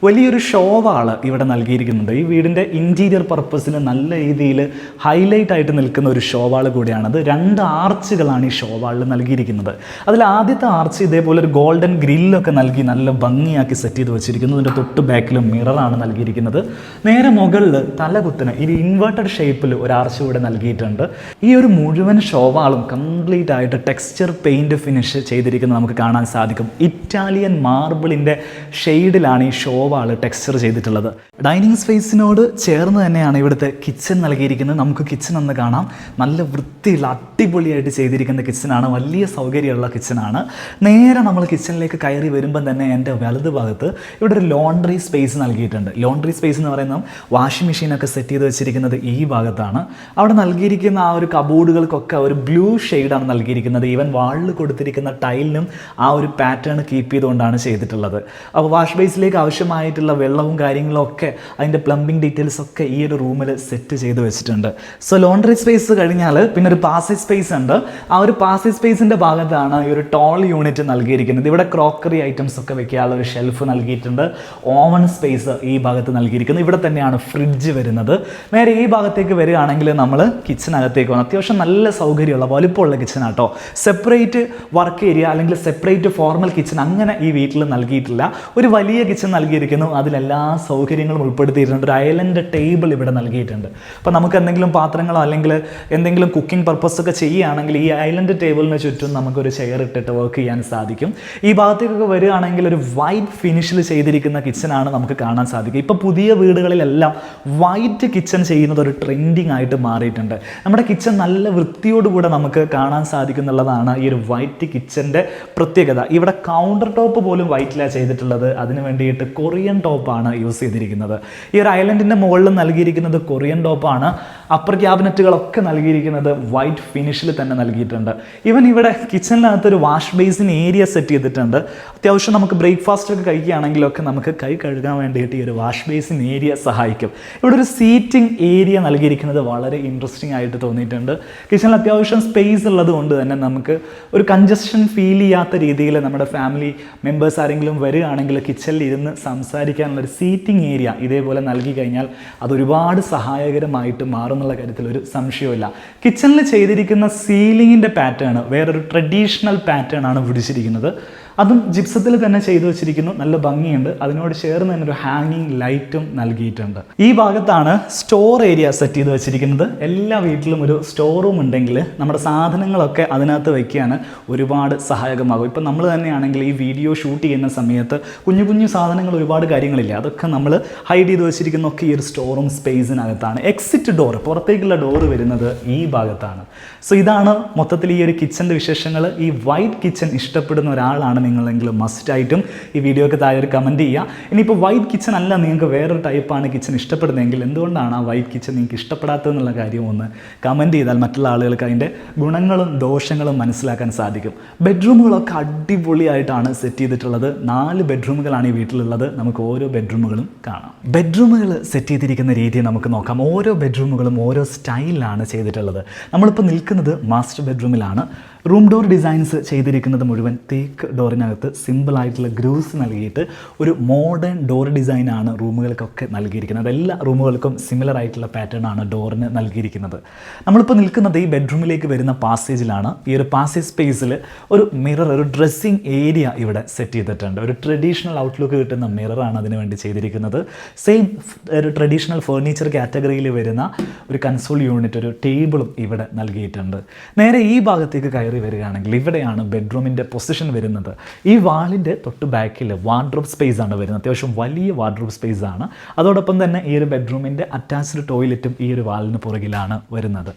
വലിയൊരു ഷോവാൾ ഇവിടെ നൽകിയിരിക്കുന്നുണ്ട്. ഈ വീടിൻ്റെ ഇൻറ്റീരിയർ പർപ്പസിന് നല്ല രീതിയിൽ ഹൈലൈറ്റ് ആയിട്ട് നിൽക്കുന്ന ഒരു ഷോവാൾ കൂടിയാണത്. 2 ആർച്ചുകളാണ് ഈ ഷോവാളിൽ നൽകിയിരിക്കുന്നത്. അതിൽ ആദ്യത്തെ ആർച്ച് ഇതേപോലെ ഒരു ഗോൾഡൻ ഗ്രില്ലൊക്കെ നൽകി നല്ല ഭംഗിയാക്കി സെറ്റ് ചെയ്ത് വെച്ചിരിക്കുന്നു. ഇതിൻ്റെ തൊട്ട് ബാക്കിലും മിററാണ് നൽകിയിരിക്കുന്നത്. നേരെ മുകളിൽ തലകുത്തിന് ഈ ഇൻവേർട്ടഡ് ഷേപ്പിൽ ഒരു ആർച്ച് ഇവിടെ നൽകിയിട്ടുണ്ട്. ഈ ഒരു മുഴുവൻ ഷോവാളും കംപ്ലീറ്റ് ആയിട്ട് ടെക്സ്ചർ പെയിൻറ്റ് ഫിനിഷ് ചെയ്തിരിക്കുന്നത് നമുക്ക് കാണാൻ സാധിക്കും. ഇറ്റാലിയൻ മാർബിളിൻ്റെ ഷെയ്ഡിലാണ് ഈ ഷോവാൾ ടെക്സ്ചർ ചെയ്തിട്ടുള്ളത്. ഡൈനിങ് സ്പേസിനോട് ചേർന്ന് തന്നെയാണ് ഇവിടുത്തെ കിച്ചൺ നൽകിയിരിക്കുന്നത്. നമുക്ക് കിച്ചൺ ഒന്ന് കാണാം. നല്ല വൃത്തിയുള്ള അടിപൊളിയായിട്ട് ചെയ്തിരിക്കുന്ന കിച്ചണാണ്. വലിയ സൗകര്യമുള്ള കിച്ചണാണ്. നേരെ നമ്മൾ കിച്ചണിലേക്ക് കയറി വരുമ്പം തന്നെ എൻ്റെ വലത് ഭാഗത്ത് ഇവിടെ ഒരു ലോണ്ട്രി സ്പേസ് നൽകിയിട്ടുണ്ട്. ലോണ്ട്രി സ്പേസ് എന്ന് പറയുന്നത് വാഷിംഗ് മെഷീനൊക്കെ സെറ്റ് ചെയ്ത് വെച്ചിരിക്കുന്നത് ഈ ഭാഗത്താണ്. അവിടെ നൽകിയിരിക്കുന്ന ആ ഒരു കബോർഡുകൾക്കൊക്കെ ഒരു ബ്ലൂ ഷെയ്ഡാണ് നൽകിയിരിക്കുന്നത്. ഈവൻ വാളിൽ കൊടുത്തിരിക്കുന്ന ടൈലിനും ആ ഒരു പാറ്റേൺ കീപ്പ് ചെയ്തുകൊണ്ടാണ് ചെയ്തിട്ടുള്ളത്. അപ്പോൾ വാഷ് ബേസിലേക്ക് ആവശ്യമായ ആവശ്യമായിട്ടുള്ള വെള്ളവും കാര്യങ്ങളും ഒക്കെ അതിൻ്റെ പ്ലംബിംഗ് ഡീറ്റെയിൽസ് ഒക്കെ ഈ ഒരു റൂമിൽ സെറ്റ് ചെയ്ത് വെച്ചിട്ടുണ്ട്. സോ ലോണ്ടറി സ്പേസ് കഴിഞ്ഞാൽ പിന്നെ ഒരു പാസേജ് സ്പേസ് ഉണ്ട്. ആ ഒരു പാസേജ് സ്പേസിൻ്റെ ഭാഗത്താണ് ഈ ഒരു ടോൾ യൂണിറ്റ് നൽകിയിരിക്കുന്നത്. ഇവിടെ ക്രോക്കറി ഐറ്റംസ് ഒക്കെ വെക്കാനുള്ള ഒരു ഷെൽഫ് നൽകിയിട്ടുണ്ട്. ഓവൻ സ്പേസ് ഈ ഭാഗത്ത് നൽകിയിരിക്കുന്നു. ഇവിടെ തന്നെയാണ് ഫ്രിഡ്ജ് വരുന്നത്. നേരെ ഈ ഭാഗത്തേക്ക് വരികയാണെങ്കിൽ നമ്മൾ കിച്ചനകത്തേക്ക് വന്നു. അത്യാവശ്യം നല്ല സൗകര്യമുള്ള വലുപ്പമുള്ള കിച്ചനാട്ടോ. സെപ്പറേറ്റ് വർക്ക് ഏരിയ അല്ലെങ്കിൽ സെപ്പറേറ്റ് ഫോർമൽ കിച്ചൺ അങ്ങനെ ഈ വീട്ടിൽ നൽകിയിട്ടില്ല. ഒരു വലിയ കിച്ചൺ നൽകിയിരിക്കുന്നു. അതിലെല്ലാ സൗകര്യങ്ങളും ഉൾപ്പെടുത്തിയിട്ടുണ്ട്. ഒരു ഐലൻഡ് ടേബിൾ ഇവിടെ നൽകിയിട്ടുണ്ട്. അപ്പോൾ നമുക്ക് എന്തെങ്കിലും പാത്രങ്ങളോ അല്ലെങ്കിൽ എന്തെങ്കിലും കുക്കിംഗ് പർപ്പസ് ഒക്കെ ചെയ്യുകയാണെങ്കിൽ ഈ ഐലൻഡ് ടേബിളിന് ചുറ്റും നമുക്കൊരു ചെയർ ഇട്ടിട്ട് വർക്ക് ചെയ്യാൻ സാധിക്കും. ഈ ഭാഗത്തേക്കൊക്കെ വരികയാണെങ്കിൽ ഒരു വൈറ്റ് ഫിനിഷിൽ ചെയ്തിരിക്കുന്ന കിച്ചനാണ് നമുക്ക് കാണാൻ സാധിക്കും. ഇപ്പോൾ പുതിയ വീടുകളിലെല്ലാം വൈറ്റ് കിച്ചൺ ചെയ്യുന്നത് ഒരു ട്രെൻഡിങ് ആയിട്ട് മാറിയിട്ടുണ്ട്. നമ്മുടെ കിച്ചൺ നല്ല വൃത്തിയോടുകൂടെ നമുക്ക് കാണാൻ സാധിക്കുന്നുള്ളതാണ് ഈ ഒരു വൈറ്റ് കിച്ചൻ്റെ പ്രത്യേകത. ഇവിടെ കൗണ്ടർ ടോപ്പ് പോലും വൈറ്റിലാണ് ചെയ്തിട്ടുള്ളത്. അതിന് വേണ്ടിയിട്ട് കൊറിയൻ ടോപ്പാണ് യൂസ് ചെയ്തിരിക്കുന്നത്. ഈ ഒരു ഐലൻഡിൻ്റെ മുകളിൽ നൽകിയിരിക്കുന്നത് കൊറിയൻ ടോപ്പാണ്. അപ്പർ ക്യാബിനറ്റുകളൊക്കെ നൽകിയിരിക്കുന്നത് വൈറ്റ് ഫിനിഷിൽ തന്നെ നൽകിയിട്ടുണ്ട്. ഈവൻ ഇവിടെ കിച്ചണിനകത്തൊരു വാഷ് ബേസിൻ ഏരിയ സെറ്റ് ചെയ്തിട്ടുണ്ട്. അത്യാവശ്യം നമുക്ക് ബ്രേക്ക്ഫാസ്റ്റ് ഒക്കെ കഴിക്കുകയാണെങ്കിലൊക്കെ നമുക്ക് കൈ കഴുകാൻ വേണ്ടിയിട്ട് ഈ ഒരു വാഷ് ബേസിൻ ഏരിയ സഹായിക്കും. ഇവിടെ ഒരു സീറ്റിംഗ് ഏരിയ നൽകിയിരിക്കുന്നത് വളരെ ഇൻട്രസ്റ്റിംഗ് ആയിട്ട് തോന്നിയിട്ടുണ്ട്. കിച്ചണിൽ അത്യാവശ്യം സ്പേസ് ഉള്ളത് കൊണ്ട് തന്നെ നമുക്ക് ഒരു കൺജസ്റ്റൻ ഫീൽ ചെയ്യാത്ത രീതിയിൽ നമ്മുടെ ഫാമിലി മെമ്പേഴ്സ് ആരെങ്കിലും വരികയാണെങ്കിൽ കിച്ചണിൽ ഇരുന്ന് സംസാരിക്കാനുള്ളൊരു സീറ്റിംഗ് ഏരിയ ഇതേപോലെ നൽകി കഴിഞ്ഞാൽ അതൊരുപാട് സഹായകരമായിട്ട് മാറുന്നുള്ള കാര്യത്തിൽ ഒരു സംശയമില്ല. കിച്ചണിൽ ചെയ്തിരിക്കുന്ന സീലിങ്ങിൻ്റെ പാറ്റേൺ വേറൊരു ട്രഡീഷണൽ പാറ്റേൺ ആണ് പിടിച്ചിരിക്കുന്നത്. അതും ജിപ്സത്തിൽ തന്നെ ചെയ്തു വെച്ചിരിക്കുന്നു. നല്ല ഭംഗിയുണ്ട്. അതിനോട് ചേർന്ന് തന്നെ ഒരു ഹാങ്ങിങ് ലൈറ്റും നൽകിയിട്ടുണ്ട്. ഈ ഭാഗത്താണ് സ്റ്റോർ ഏരിയ സെറ്റ് ചെയ്ത് വെച്ചിരിക്കുന്നത്. എല്ലാ വീട്ടിലും ഒരു സ്റ്റോർ റൂം ഉണ്ടെങ്കിൽ നമ്മുടെ സാധനങ്ങളൊക്കെ അതിനകത്ത് വയ്ക്കാൻ ഒരുപാട് സഹായകമാകും. ഇപ്പം നമ്മൾ തന്നെയാണെങ്കിൽ ഈ വീഡിയോ ഷൂട്ട് ചെയ്യുന്ന സമയത്ത് കുഞ്ഞു കുഞ്ഞു സാധനങ്ങൾ ഒരുപാട് കാര്യങ്ങളില്ല, അതൊക്കെ നമ്മൾ ഹൈഡ് ചെയ്ത് വെച്ചിരിക്കുന്നതൊക്കെ ഈ ഒരു സ്റ്റോർ റൂം സ്പേസിനകത്താണ്. എക്സിറ്റ് ഡോർ, പുറത്തേക്കുള്ള ഡോറ് വരുന്നത് ഈ ഭാഗത്താണ്. സോ ഇതാണ് മൊത്തത്തിൽ ഈ ഒരു കിച്ചൻ്റെ വിശേഷങ്ങൾ. ഈ വൈറ്റ് കിച്ചൺ ഇഷ്ടപ്പെടുന്ന ഒരാളാണ് നിങ്ങളെങ്കിലും മസ്റ്റായിട്ടും ഈ വീഡിയോക്ക് താഴെ ഒരു കമൻറ്റ് ചെയ്യുക. ഇനിയിപ്പോൾ വൈറ്റ് കിച്ചൺ അല്ല, നിങ്ങൾക്ക് വേറൊരു ടൈപ്പാണ് കിച്ചൺ ഇഷ്ടപ്പെടുന്നതെങ്കിൽ എന്തുകൊണ്ടാണ് ആ വൈറ്റ് കിച്ചൺ നിങ്ങൾക്ക് ഇഷ്ടപ്പെടാത്തതെന്നുള്ള കാര്യം ഒന്ന് കമൻറ്റ് ചെയ്താൽ മറ്റുള്ള ആളുകൾക്ക് അതിൻ്റെ ഗുണങ്ങളും ദോഷങ്ങളും മനസ്സിലാക്കാൻ സാധിക്കും. ബെഡ്റൂമുകളൊക്കെ അടിപൊളിയായിട്ടാണ് സെറ്റ് ചെയ്തിട്ടുള്ളത്. 4 ബെഡ്റൂമുകളാണ് ഈ വീട്ടിലുള്ളത്. നമുക്ക് ഓരോ ബെഡ്റൂമുകളും കാണാം. ബെഡ്റൂമുകൾ സെറ്റ് ചെയ്തിരിക്കുന്ന രീതി നമുക്ക് നോക്കാം. ഓരോ ബെഡ്റൂമുകളും ഓരോ സ്റ്റൈലിലാണ് ചെയ്തിട്ടുള്ളത്. നമ്മളിപ്പോൾ നിൽക്കുന്നത് മാസ്റ്റർ ബെഡ്റൂമിലാണ്. റൂം ഡോർ ഡിസൈൻസ് ചെയ്തിരിക്കുന്നത് മുഴുവൻ തേക്ക് ഡോറിനകത്ത് സിമ്പിളായിട്ടുള്ള ഗ്രൂസ് നൽകിയിട്ട് ഒരു മോഡേൺ ഡോർ ഡിസൈനാണ് റൂമുകൾക്കൊക്കെ നൽകിയിരിക്കുന്നത്. എല്ലാ റൂമുകൾക്കും സിമിലർ ആയിട്ടുള്ള പാറ്റേൺ ആണ് ഡോറിന് നൽകിയിരിക്കുന്നത്. നമ്മളിപ്പോൾ നിൽക്കുന്നത് ഈ ബെഡ്റൂമിലേക്ക് വരുന്ന പാസേജിലാണ്. ഈ ഒരു പാസേജ് സ്പേസിൽ ഒരു മിറർ, ഒരു ഡ്രസ്സിങ് ഏരിയ ഇവിടെ സെറ്റ് ചെയ്തിട്ടുണ്ട്. ഒരു ട്രഡീഷണൽ ഔട്ട്ലുക്ക് കിട്ടുന്ന മിററാണ് അതിന് വേണ്ടി ചെയ്തിരിക്കുന്നത്. സെയിം ഒരു ട്രഡീഷണൽ ഫർണിച്ചർ കാറ്റഗറിയിൽ വരുന്ന ഒരു കൺസോൾ യൂണിറ്റ്, ഒരു ടേബിളും ഇവിടെ നൽകിയിട്ടുണ്ട്. നേരെ ഈ ഭാഗത്തേക്ക് വരികയാണെങ്കിൽ ഇവിടെയാണ് ബെഡ്റൂമിൻ്റെ പൊസിഷൻ വരുന്നത്. ഈ വാളിൻ്റെ തൊട്ട് ബാക്കിൽ വാർഡ്രോബ് സ്പേസ് ആണ് വരുന്നത്. അത്യാവശ്യം വലിയ വാർഡ്രോബ് സ്പേസ് ആണ്. അതോടൊപ്പം തന്നെ ഈ ഒരു ബെഡ്റൂമിൻ്റെ അറ്റാച്ച്ഡ് ടോയ്ലറ്റും ഈ ഒരു വാളിന് പുറകിലാണ് വരുന്നത്.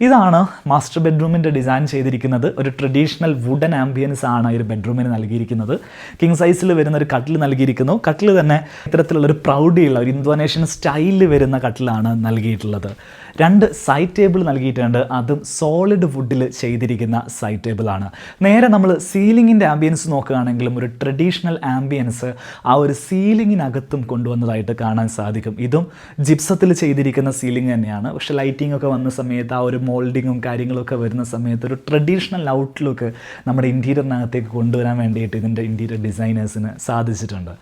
ഇതാണ് മാസ്റ്റർ ബെഡ്റൂമിൻ്റെ ഡിസൈൻ ചെയ്തിരിക്കുന്നത്. ഒരു ട്രഡീഷണൽ വുഡൻ ആംബിയൻസ് ആണ് ഈ ഒരു ബെഡ്റൂമിന് നൽകിയിരിക്കുന്നത്. കിങ് സൈസിൽ വരുന്ന ഒരു കട്ടിൽ നൽകിയിരിക്കുന്നു. കട്ടിൽ തന്നെ ഇത്തരത്തിലുള്ളൊരു പ്രൗഡിയുള്ള ഒരു ഇന്തോനേഷ്യൻ സ്റ്റൈലിൽ വരുന്ന കട്ടിലാണ് നൽകിയിട്ടുള്ളത്. 2 സൈഡ് ടേബിൾ നൽകിയിട്ടുണ്ട്. അതും സോളിഡ് വുഡിൽ ചെയ്തിരിക്കുന്ന സൈഡ് ടേബിളാണ്. നേരെ നമ്മൾ സീലിങ്ങിൻ്റെ ആംബിയൻസ് നോക്കുകയാണെങ്കിലും ഒരു ട്രഡീഷണൽ ആംബിയൻസ് ആ ഒരു സീലിങ്ങിനകത്തും കൊണ്ടുവന്നതായിട്ട് കാണാൻ സാധിക്കും. ഇതും ജിപ്സത്തിൽ ചെയ്തിരിക്കുന്ന സീലിംഗ് തന്നെയാണ്. പക്ഷേ ലൈറ്റിംഗ് ഒക്കെ വന്ന സമയത്ത് ആ ഒരു മോൾഡിങ്ങും കാര്യങ്ങളൊക്കെ വരുന്ന സമയത്ത് ഒരു ട്രഡീഷണൽ ഔട്ട്ലുക്ക് നമ്മുടെ ഇൻറ്റീരിയറിനകത്തേക്ക് കൊണ്ടുവരാൻ വേണ്ടിയിട്ട് ഇതിൻ്റെ ഇൻറ്റീരിയർ ഡിസൈനേഴ്സിന് സാധിച്ചിട്ടുണ്ട്.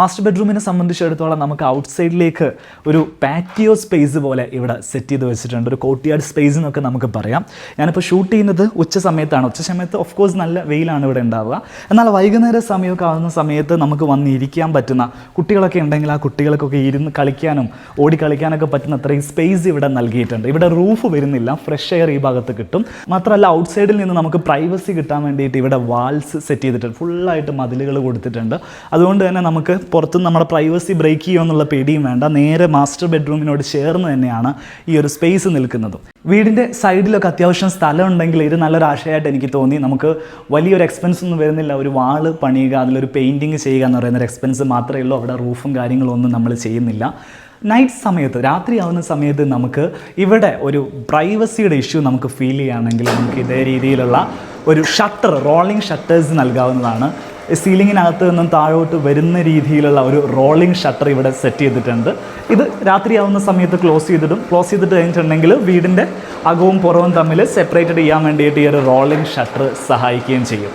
മാസ്റ്റർ ബെഡ്റൂമിനെ സംബന്ധിച്ചിടത്തോളം നമുക്ക് ഔട്ട്സൈഡിലേക്ക് ഒരു പാറ്റിയോ സ്പേസ് പോലെ ഇവിടെ സെറ്റ് ചെയ്ത് വെച്ചിട്ടുണ്ട്. ഒരു കോർട്ട്യാർഡ് സ്പേസ് എന്നൊക്കെ നമുക്ക് പറയാം. ഞാനിപ്പോൾ ഷൂട്ട് ചെയ്യുന്നത് ഉച്ച സമയത്താണ്. ഉച്ച സമയത്ത് ഓഫ് കോഴ്സ് നല്ല വെയിലാണ് ഇവിടെ ഉണ്ടാവുക. എന്നാൽ വൈകുന്നേര സമയമൊക്കെ ആകുന്ന സമയത്ത് നമുക്ക് വന്നിരിക്കാൻ പറ്റുന്ന കുട്ടികളൊക്കെ ഉണ്ടെങ്കിൽ ആ കുട്ടികൾക്കൊക്കെ ഇരുന്ന് കളിക്കാനും ഓടി കളിക്കാനൊക്കെ പറ്റുന്ന അത്രയും സ്പേസ് ഇവിടെ നൽകിയിട്ടുണ്ട്. ഇവിടെ റൂഫ് വരുന്നില്ല, ഫ്രഷ് എയർ ഈ ഭാഗത്ത് കിട്ടും. മാത്രമല്ല ഔട്ട്സൈഡിൽ നിന്ന് നമുക്ക് പ്രൈവസി കിട്ടാൻ വേണ്ടിയിട്ട് ഇവിടെ വാൾസ് സെറ്റ് ചെയ്തിട്ടുണ്ട്. ഫുള്ളായിട്ട് മതിലുകൾ കൊടുത്തിട്ടുണ്ട്. അതുകൊണ്ട് തന്നെ നമുക്ക് പുറത്തുനിന്ന് നമ്മുടെ പ്രൈവസി ബ്രേക്ക് ചെയ്യുമെന്നുള്ള പേടിയും വേണ്ട. നേരെ മാസ്റ്റർ ബെഡ്റൂമിനോട് ചേർന്ന് തന്നെയാണ് ഈ ഒരു സ്പേസ് നിൽക്കുന്നതും. വീടിൻ്റെ സൈഡിലൊക്കെ അത്യാവശ്യം സ്ഥലം ഉണ്ടെങ്കിൽ ഇത് നല്ലൊരു ആശയമായിട്ട് എനിക്ക് തോന്നി. നമുക്ക് വലിയൊരു എക്സ്പെൻസ് ഒന്നും വരുന്നില്ല. ഒരു വാള് പണിയുക, അതിലൊരു പെയിൻറ്റിങ് ചെയ്യുക എന്ന് പറയുന്ന ഒരു എക്സ്പെൻസ് മാത്രമേ ഉള്ളൂ. അവിടെ റൂഫും കാര്യങ്ങളും ഒന്നും നമ്മൾ ചെയ്യുന്നില്ല. നൈറ്റ് സമയത്ത്, രാത്രിയാവുന്ന സമയത്ത് നമുക്ക് ഇവിടെ ഒരു പ്രൈവസിയുടെ ഇഷ്യൂ നമുക്ക് ഫീൽ ചെയ്യുകയാണെങ്കിൽ നമുക്ക് ഇതേ രീതിയിലുള്ള ഒരു ഷട്ടർ, റോളിംഗ് ഷട്ടേഴ്സ് നൽകാവുന്നതാണ്. സീലിങ്ങിനകത്ത് നിന്നും താഴോട്ട് വരുന്ന രീതിയിലുള്ള ഒരു റോളിംഗ് ഷട്ടർ ഇവിടെ സെറ്റ് ചെയ്തിട്ടുണ്ട്. ഇത് രാത്രിയാവുന്ന സമയത്ത് ക്ലോസ് ചെയ്തിട്ട് കഴിഞ്ഞിട്ടുണ്ടെങ്കിൽ വീടിൻ്റെ അകവും പുറവും തമ്മിൽ സെപ്പറേറ്റഡ് ചെയ്യാൻ വേണ്ടിയിട്ട് ഈ ഒരു റോളിംഗ് ഷട്ടർ സഹായിക്കുകയും ചെയ്യും.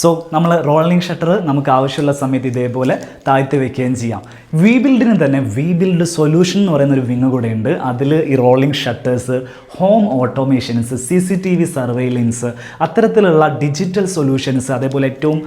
സോ നമ്മൾ റോളിംഗ് ഷട്ടർ നമുക്ക് ആവശ്യമുള്ള സമയത്ത് ഇതേപോലെ താഴ്ത്തി വെക്കുകയും ചെയ്യാം. വി ബിൽഡിന് തന്നെ വി ബിൽഡ് സൊല്യൂഷൻ എന്ന് പറയുന്നൊരു വിങ് കൂടെ ഉണ്ട്. അതിൽ ഈ rolling shutters, home automations, CCTV surveillance, അത്തരത്തിലുള്ള ഡിജിറ്റൽ സൊല്യൂഷൻസ്, അതേപോലെ ഏറ്റവും